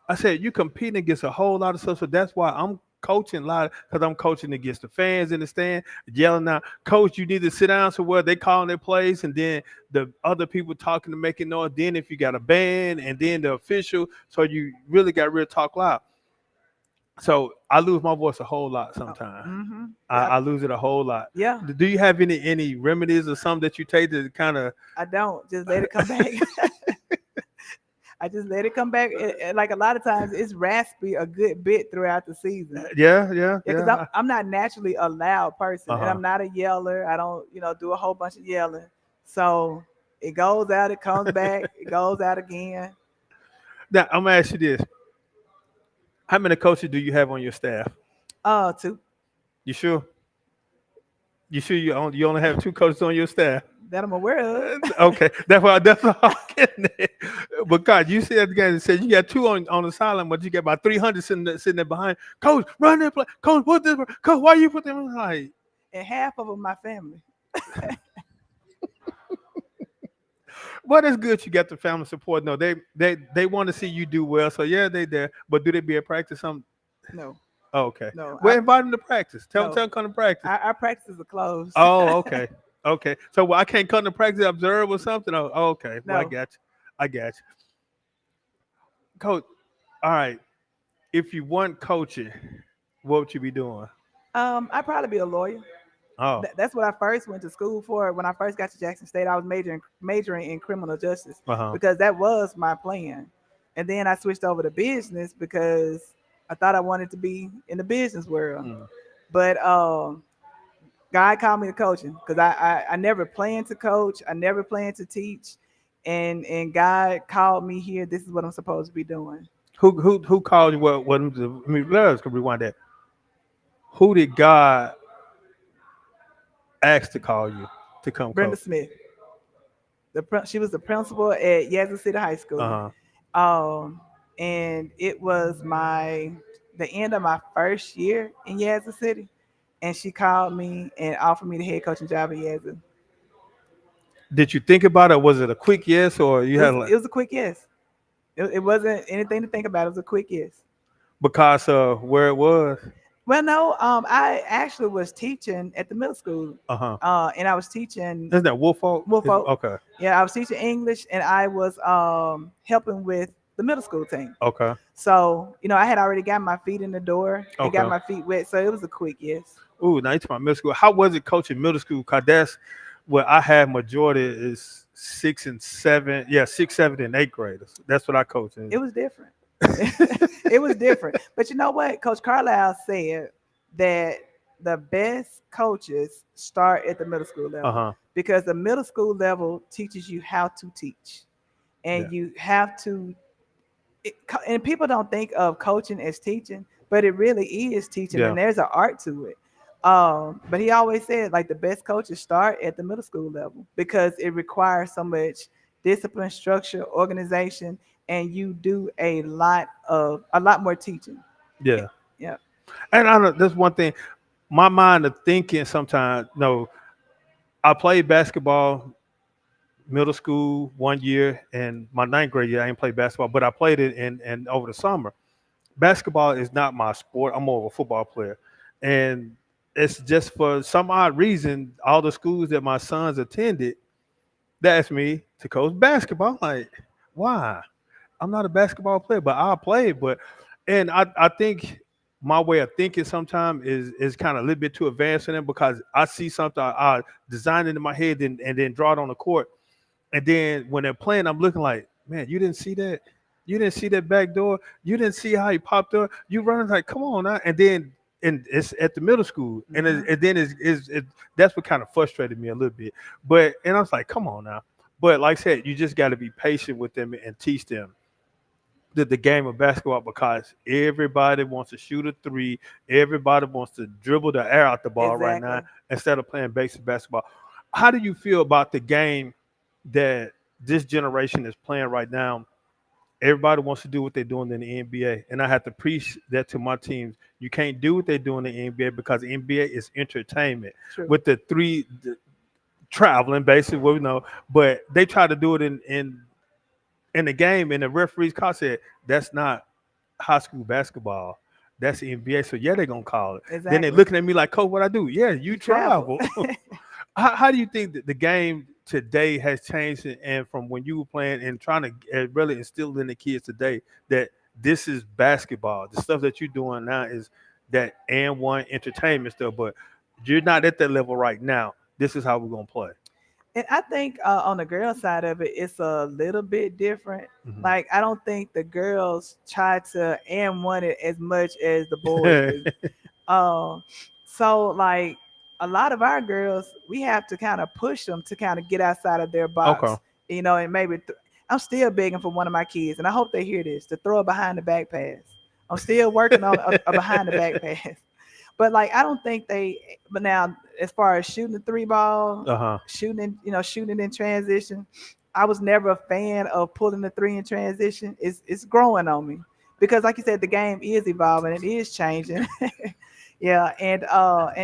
I said, "You competing against a whole lot of stuff, so that's why I'm." Coaching a lot because I'm coaching against the fans in the stand, yelling out, "Coach, you need to sit down somewhere." They calling their plays, and then the other people talking to make it noise. Then if you got a band, and then the official, so you really got real talk loud. So I lose my voice a whole lot sometimes. Mm-hmm. I lose it a whole lot. Yeah, Do you have any remedies or something that you take to kind of? I don't. Just let it come back. I just let it come back. Like a lot of times, it's raspy a good bit throughout the season. Yeah, yeah, Yeah, because yeah. I'm not naturally a loud person, Uh and huh. I'm not a yeller. I don't, do a whole bunch of yelling. So it goes out, it comes back, it goes out again. Now I'm gonna ask you this: how many coaches do you have on your staff? Two. You sure? You sure you only have two coaches on your staff? that I'm aware of. Okay, that's what I'm getting at. But God, you see at the game and said you got two on the sideline, but you got about 300 sitting there behind. Coach, run that play. Coach, what this? Coach, why you put them in like? And half of them my family. Well, that's good. You got the family support. No, they want to see you do well. So yeah, they there. But do they be at practice? Some. No, Oh, okay. no, Well, invite them to practice. Tell no. them come to practice. Our practices are closed. Oh, okay. Okay. So well, I can't come to practice, observe or something. Oh, okay. Well, I No. got you. I got you. Coach, all right. If you weren't coaching, what would you be doing? I'd probably be a lawyer. Oh, That's what I first went to school for. When I first got to Jackson State, I was majoring in criminal justice uh-huh. because that was my plan. And then I switched over to business because I thought I wanted to be in the business world. Mm. But God called me to coaching because I never planned to coach. I never planned to teach. And God called me here. This is what I'm supposed to be doing. Who called you? What? I mean, let's rewind that. Who did God ask to call you to come Brenda coach? Smith. She was the principal at Yazoo City High Uh School. huh. Um, and it was the end of my first year in Yazoo City, and she called me and offered me the head coaching job at Yazoo. Did you think about it? Was it a quick yes, or you It had was like it was a quick yes. It wasn't anything to think about. It was a quick yes. because of where it was? Well, no, I actually was teaching at the middle school, Uh huh. and I was teaching Isn't that Wolfolk? Woolfolk. Okay. Yeah, I was teaching English, and I was helping with the middle school team. Okay. So, I had already got my feet in the door and got Okay. my feet wet. So it was a quick yes. Ooh, now you talking about middle school. How was it coaching middle school? Cause that's what I had majority is 6 and 7. Yeah, 6, 7, and 8 graders. That's what I coach. It was different. It was different. But you know what? Coach Carlisle said that the best coaches start at the middle school Uh level huh. because the middle school level teaches you how to teach. Yeah. And you have to and people don't think of coaching as teaching, but it really is teaching, Yeah. and there's an art to it. But he always said like the best coaches start at the middle school level because it requires so much discipline, structure, organization, and you do a lot more teaching. Yeah. Yeah, And I know that's one thing. My mind of thinking sometimes. No, I played basketball middle school 1 year, and my ninth grade year I didn't play basketball, but I played it and over the summer. Basketball is not my sport. I'm more of a football player, and it's just for some odd reason all the schools that my sons attended they asked me to coach basketball. I'm like, why? I'm not a basketball player, but I'll play. But and I think my way of thinking sometimes is kind of a little bit too advanced in it because I see something I design it in my head and then draw it on the court. And then when they're playing, I'm looking like, man, you didn't see that? You didn't see that back door? You didn't see how he popped up? You running like, come on now. And then and it's at the middle school. And then that's what kind of frustrated me a little bit. But and I was like, come on now. But like I said, you just got to be patient with them and teach them the game of basketball because everybody wants to shoot a three. Everybody wants to dribble the air out the ball right now exactly. instead of playing basic basketball. How do you feel about the game that this generation is playing right now? Everybody wants to do what they're doing in the NBA. And I have to preach that to my teams. You can't do what they're doing in the NBA because the NBA is entertainment. True. With the traveling, basically, what we know. But they try to do it in the game, and the referees call said that's not high school basketball. That's the NBA. So yeah, they're gonna call it. Then they're Exactly. looking at me like, Coach, what I do? Yeah, you You travel. travel. How do you think that the game today has changed, and from when you were playing and trying to really instill in the kids today that this is basketball? The stuff that you're doing now is that and one entertainment stuff, but you're not at that level right now. This is how we're gonna play. And I think on the girl side of it, it's a little bit different. Mhm. Like I don't think the girls try to and want it as much as the boys do. Um, so like a lot of our girls, we have to kind of push them to kind of get outside of their Okay. box, and maybe I'm still begging for one of my kids, and I hope they hear this to throw a behind the back pass. I'm still working on a behind the back pass. But like I don't think they. But now, as far as shooting the three ball, Uh-huh. shooting in, shooting it in transition, I was never a fan of pulling the three in transition. It's growing on me because, like you said, the game is evolving. It is changing. Yeah, and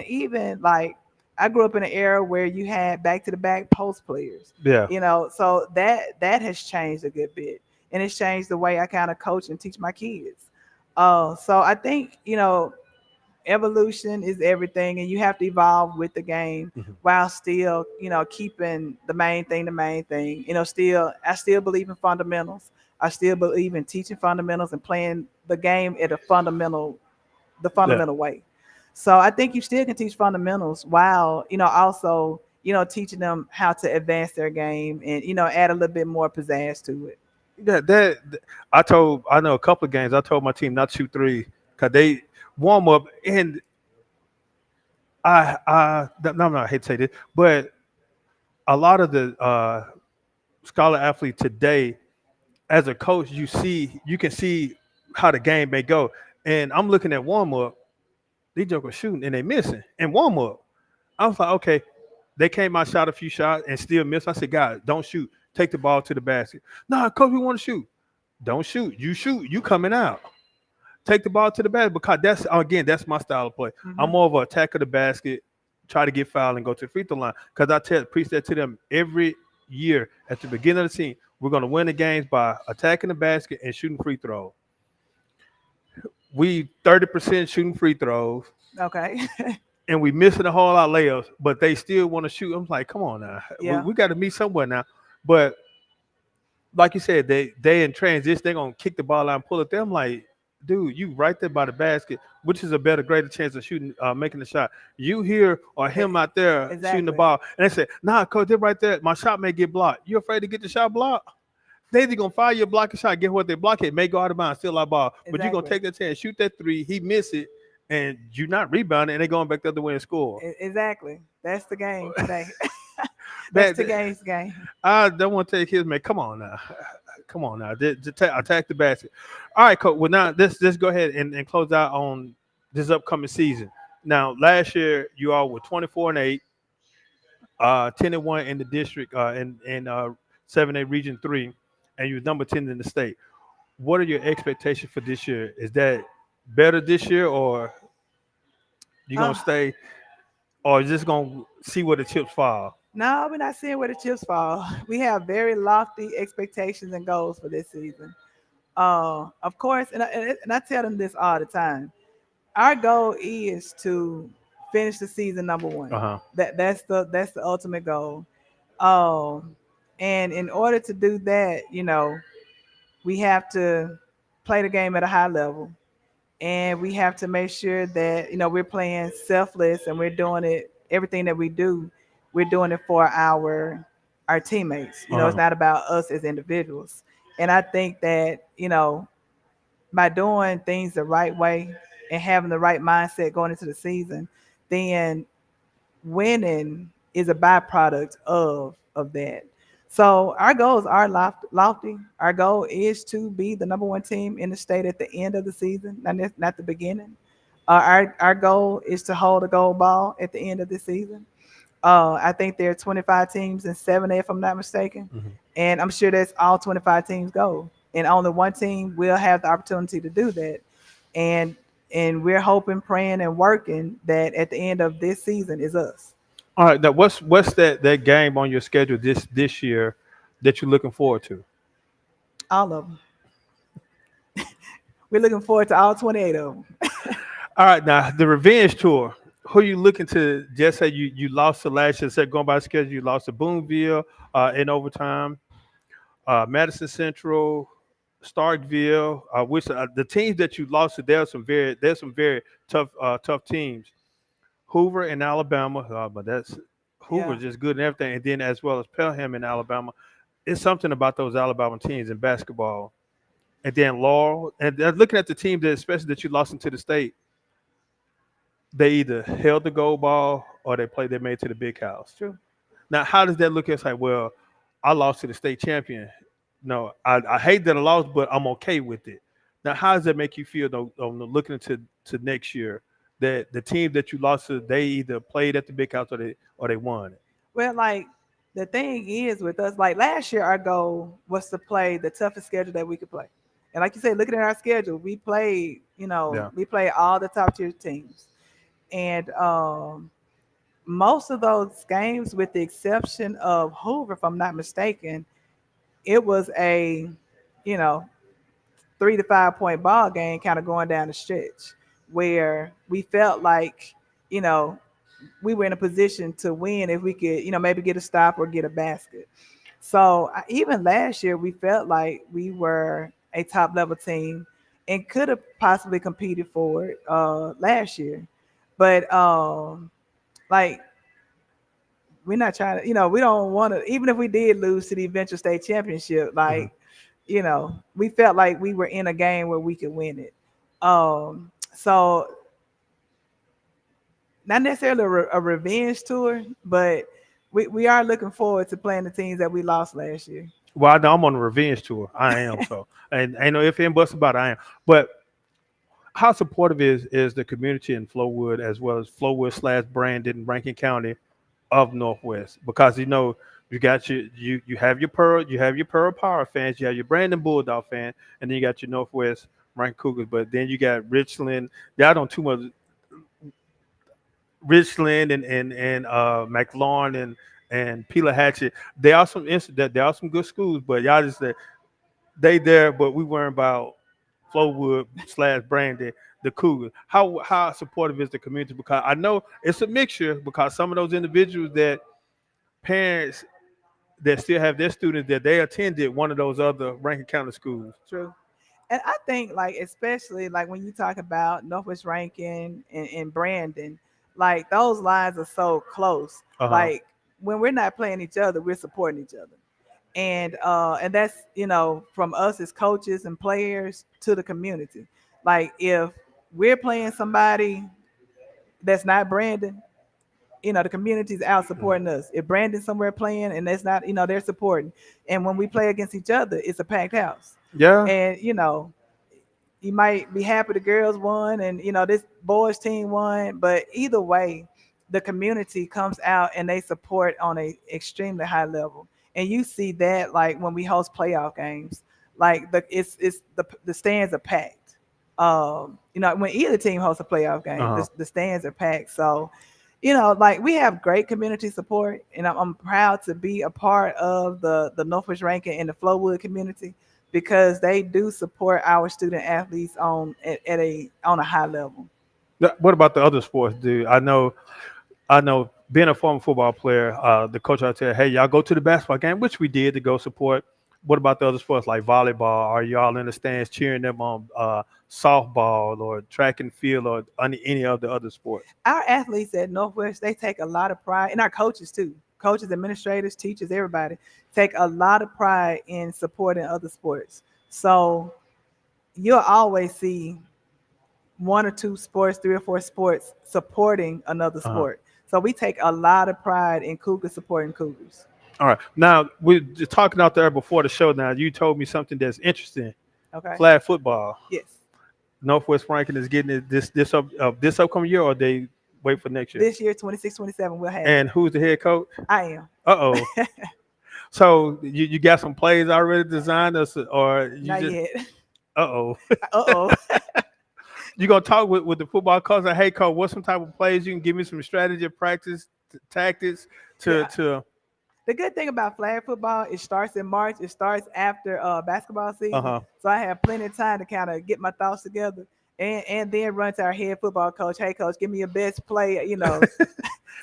even like I grew up in an era where you had back to the back post players. Yeah. So that has changed a good bit, and it's changed the way I kind of coach and teach my kids. So I think evolution is everything, and you have to evolve with the game Mhm. while still keeping the main thing. Still I still believe in fundamentals. I still believe in teaching fundamentals and playing the game at the Yeah. fundamental way. So I think you still can teach fundamentals while also teaching them how to advance their game and add a little bit more pizzazz to it. Yeah, I know a couple of games. I told my team not to shoot three because they warm up, and no, I hate to say this, but a lot of the scholar athletes today, as a coach, you can see how the game may go. And I'm looking at warm up, these jokers shooting and they missing and warm up. I was like, okay, they came out, shot a few shots and still missed. I said, guys, don't shoot. Take the ball to the basket. Nah, coach, we want to shoot. Don't shoot. You shoot. You coming out. Take the ball to the basket because that's my style of play. I'm Hmm. more of an attack of the basket, try to get fouled and go to the free throw line. Because preach that to them every year at the beginning of the season. We're gonna win the games by attacking the basket and shooting free throws. We 30% shooting free throws, Okay. and we missing a whole lot of layups, but they still want to shoot. I'm like, come on now, we, Yeah. we got to meet somewhere now. But like you said, they in transition, they're gonna kick the ball out and pull it. Them like, dude, you right there by the basket, which is a greater chance of shooting, making the shot. You here or E- him out there shooting the exactly. ball, and they say, nah, coach, they're right there. My shot may get blocked. You afraid to get the shot blocked? They either gonna fire your blocking shot, get what they block it, may go out of bounds, steal our ball, but you're gonna Exactly. take that chance, shoot that three, he miss it, and you're not rebounding, and they going back the other way and score. Exactly. That's the game today. That's That today's game. I don't want to take his man. Come on now. Come on now. Attack the basket. All right, coach. Well, now let's go ahead and close out on this upcoming season. Now, last year you all were 24-8, 10-1 in the district, in 7A Region 3, and you were number 10 in the state. What are your expectations for this year? Is that better this year, or you gonna Uh, stay, or just gonna see where the chips fall? no, we're not seeing where the chips fall. We have very lofty expectations and goals for this season. Of course, and I tell them this all the time. Our goal is to finish the season number Uh one. huh. That's the ultimate goal. Um, and in order to do that, we have to play the game at a high level, and we have to make sure that we're playing selfless and we're doing it everything that we do. We're doing it for our teammates. Uh It's huh. not about us as individuals. And I think that by doing things the right way and having the right mindset going into the season, then winning is a byproduct of that. So our goals are lofty. Our goal is to be the number one team in the state at the end of the season, not the beginning. Our goal is to hold a gold ball at the end of the season. I think there are 25 teams in 7A, if I'm not mistaken, Hmm. and I'm sure that's all 25 teams go. And only one team will have the opportunity to do that. And and we're hoping, praying, and working that at the end of this season is us. All right. Now, what's that game on your schedule this year that you're looking forward to? All of them. We're looking forward to all 28 of them. All right. Now, the revenge tour. Who you looking to? Just say you lost to last year. Said going by schedule, you lost to Boonville in overtime. Madison Central, Starkville. Which the teams that you lost to, there's some very tough teams. Hoover in Alabama, but that's Hoover Yeah. just good and everything, and then as well as Pelham in Alabama. It's something about those Alabama teams in basketball. And then Laurel, and looking at the teams that, especially that you lost into the state, they either held the gold ball or they made it to the big house. It's true. Now, how does that look? It's like, well, I lost to the state champion. No, I hate that I lost, but I'm okay with it. Now, how does that make you feel though, looking into to next year? that the team that you lost to, they either played at the big house or they won it. Well, like the thing is with us, like last year, our goal was to play the toughest schedule that we could play. And like you said, looking at our schedule, we played, Yeah. we played all the top tier teams. And most of those games, with the exception of Hoover, if I'm not mistaken, it was a, you know, 3 to 5 point ball game kind of going down the stretch where we felt like, you know, we were in a position to win if we could, maybe get a stop or get a basket. So even last year, we felt like we were a top level team and could have possibly competed for it last year. But like we're not trying to, we don't want to, even if we did lose to the eventual state championship, Mhm. like, we felt like we were in a game where we could win it. So not necessarily a revenge tour, but we are looking forward to playing the teams that we lost last year. Well, I know I'm on a revenge tour. I am so, and ain't no if and buts about it, I am. But how supportive is the community in Flowood as well as Flowood slash Brandon, Rankin County of Northwest? Because you got you have your Pearl Power fans, you have your Brandon Bulldog fan, and then you got your Northwest Rankin Cougars. But then you got Richland. Y'all don't too much Richland and McLaurin and Pelahatchie. They are some that there are some good schools, but y'all just they there, but we worrying about Flowood slash Brandon, the Cougars. How supportive is the community? Because I know it's a mixture because some of those individuals that parents that still have their students that they attended one of those other Rankin County schools. True. And I think, like, especially like when you talk about Northwest Rankin and Brandon, like those lines are so close. Uh huh. Like when we're not playing each other, we're supporting each other. And that's, from us as coaches and players to the community. Like if we're playing somebody that's not Brandon, the community's out supporting us. If Brandon's somewhere playing and that's not, they're supporting. And when we play against each other, it's a packed house. Yeah. And you might be happy the girls won and this boys team won, but either way, the community comes out and they support on a extremely high level. And you see that like when we host playoff games, like the stands are packed. When either team hosts a playoff game, Uh huh. the stands are packed. So like we have great community support, and I'm proud to be a part of the Northwest Rankin and the Flowood community because they do support our student athletes on a high level. What about the other sports, dude? I know being a former football player, the coach I tell, hey, y'all go to the basketball game, which we did to go support. What about the other sports like volleyball? Are y'all in the stands cheering them on softball or track and field or any of the other sports? Our athletes at Northwest, they take a lot of pride, and our coaches too. Coaches, administrators, teachers, everybody take a lot of pride in supporting other sports. So you'll always see one or two sports, 3 or 4 sports supporting another Uh-huh. sport. So we take a lot of pride in Cougars supporting Cougars. All right. Now we're just talking out there before the show. Now you told me something that's interesting. Okay. Flag football. Yes. Northwest Rankin is getting it this upcoming year, or they wait for next year. This year, 26, 27, we'll have it. And who's the head coach? I am. Uh oh. So you got some plays already designed, or you Not just yet. oh. Uh-oh. You gonna talk with the football coach? Like, hey, coach, what's some type of plays you can give me some strategy, practice, tactics Yeah. to The good thing about flag football, it starts in March. It starts after basketball uh season. huh. So I have plenty of time to kind of get my thoughts together and then run to our head football coach. Hey, coach, give me your best play.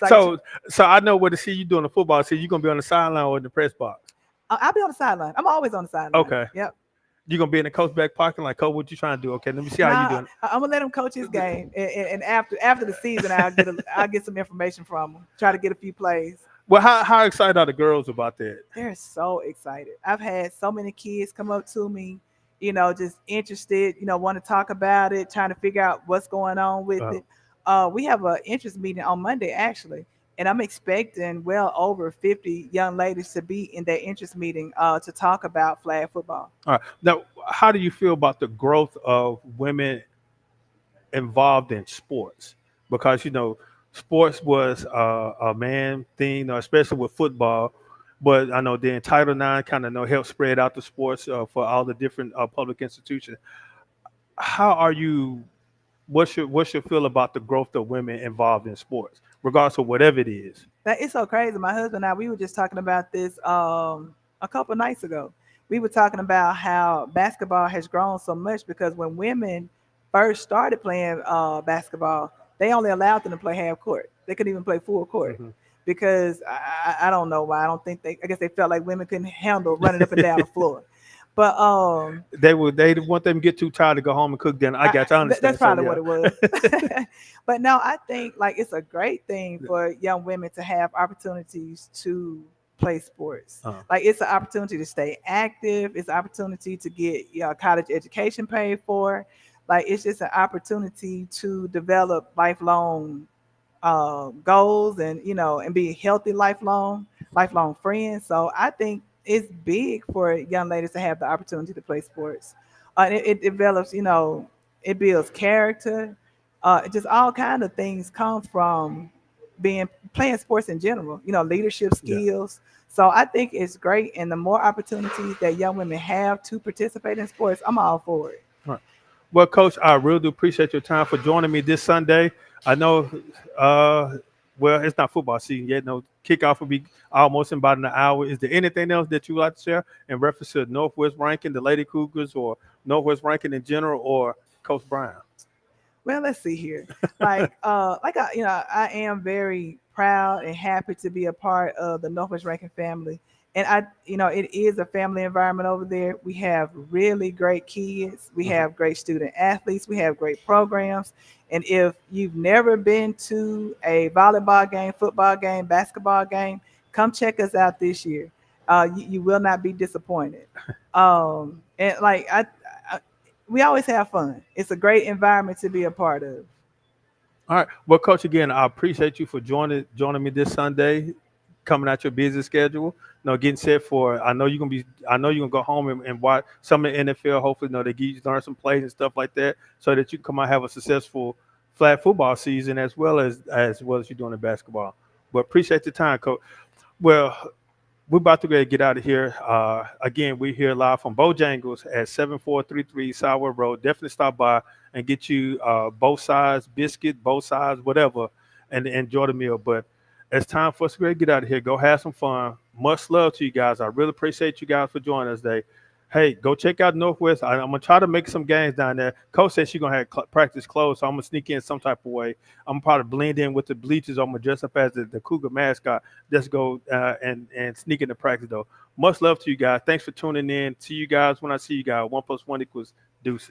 So So I know what to see you doing the football. See, you gonna be on the sideline or in the press box. I'll be on the sideline. I'm always on the sideline. Okay. Yep. You gonna be in the coach back pocket like, coach, what you trying to do? Okay, let me see how you Nah, doing. I'm gonna let him coach his game, and after the season, I'll get some information from him. Try to get a few plays. Well, how excited are the girls about that? They're so excited. I've had so many kids come up to me, just interested, want to talk about it, trying to figure out what's going on with Uh, it. We have an interest meeting on Monday, actually, and I'm expecting well over 50 young ladies to be in that interest meeting to talk about flag football. all right. Now, how do you feel about the growth of women involved in sports? because sports was a man thing, especially with football. But I know then Title IX kind of help spread out the sports for all the different public institutions. How are you? What's your feel about the growth of women involved in sports, regardless of whatever it is? That it's so crazy. My husband and I, we were just talking about this a couple nights ago. We were talking about how basketball has grown so much because when women first started playing basketball, they only allowed them to play half court. They couldn't even play full court Hmm. because I don't know why. I don't think they. I guess they felt like women couldn't handle running up and down the floor. But They want them to get too tired to go home and cook dinner. I got you. I that's understand. So probably what yeah. it was. But no, I think like it's a great thing for young women to have opportunities to play sports. uh, Like it's an opportunity to stay active. It's an opportunity to get college education paid for. Like it's just an opportunity to develop lifelong goals and and be healthy lifelong friends. So I think it's big for young ladies to have the opportunity to play sports. It develops, it builds character. Just all kind of things come from being playing sports in general. Leadership yeah. skills. So I think it's great, and the more opportunities that young women have to participate in sports, I'm all for it. All right. Well, Coach, I really do appreciate your time for joining me this Sunday. I know, uh, well, it's not football season yet. No, kickoff will be almost in about an hour. Is there anything else that you would like to share in reference to Northwest Rankin, the Lady Cougars, or Northwest Rankin in general, or Coach Brown? Well, let's see here. I am very proud and happy to be a part of the Northwest Rankin family. And it is a family environment over there. We have really great kids. We Mhm. have great student athletes. We have great programs. And if you've never been to a volleyball game, football game, basketball game, come check us out this year. You will not be disappointed. And I we always have fun. It's a great environment to be a part of. All right. Well, Coach, again, I appreciate you for joining me this Sunday, coming out your busy schedule. Getting set for. I know you're gonna be. I know you're gonna go home and watch some of the NFL. Hopefully, they give you learn some plays and stuff like that, so that you can come out and have a successful flag football season as well as you're doing in basketball. But appreciate the time, Coach. Well, we're about to get out of here. Again, we're here live from Bojangles at 7433 Southwood Road. Definitely stop by and get you both sides biscuit, both sides, whatever, and enjoy the meal. But it's time for us to get out of here. Go have some fun. Much love to you guys. I really appreciate you guys for joining us today. Hey, go check out Northwest. I'm gonna try to make some games down there. Coach said she's gonna have practice clothes, so I'm gonna sneak in some type of way. I'm probably blend in with the bleachers. I'm gonna dress up as the Cougar mascot. Just go and sneak into practice though. Much love to you guys. Thanks for tuning in. See you guys when I see you guys. 1 + 1 = deuces.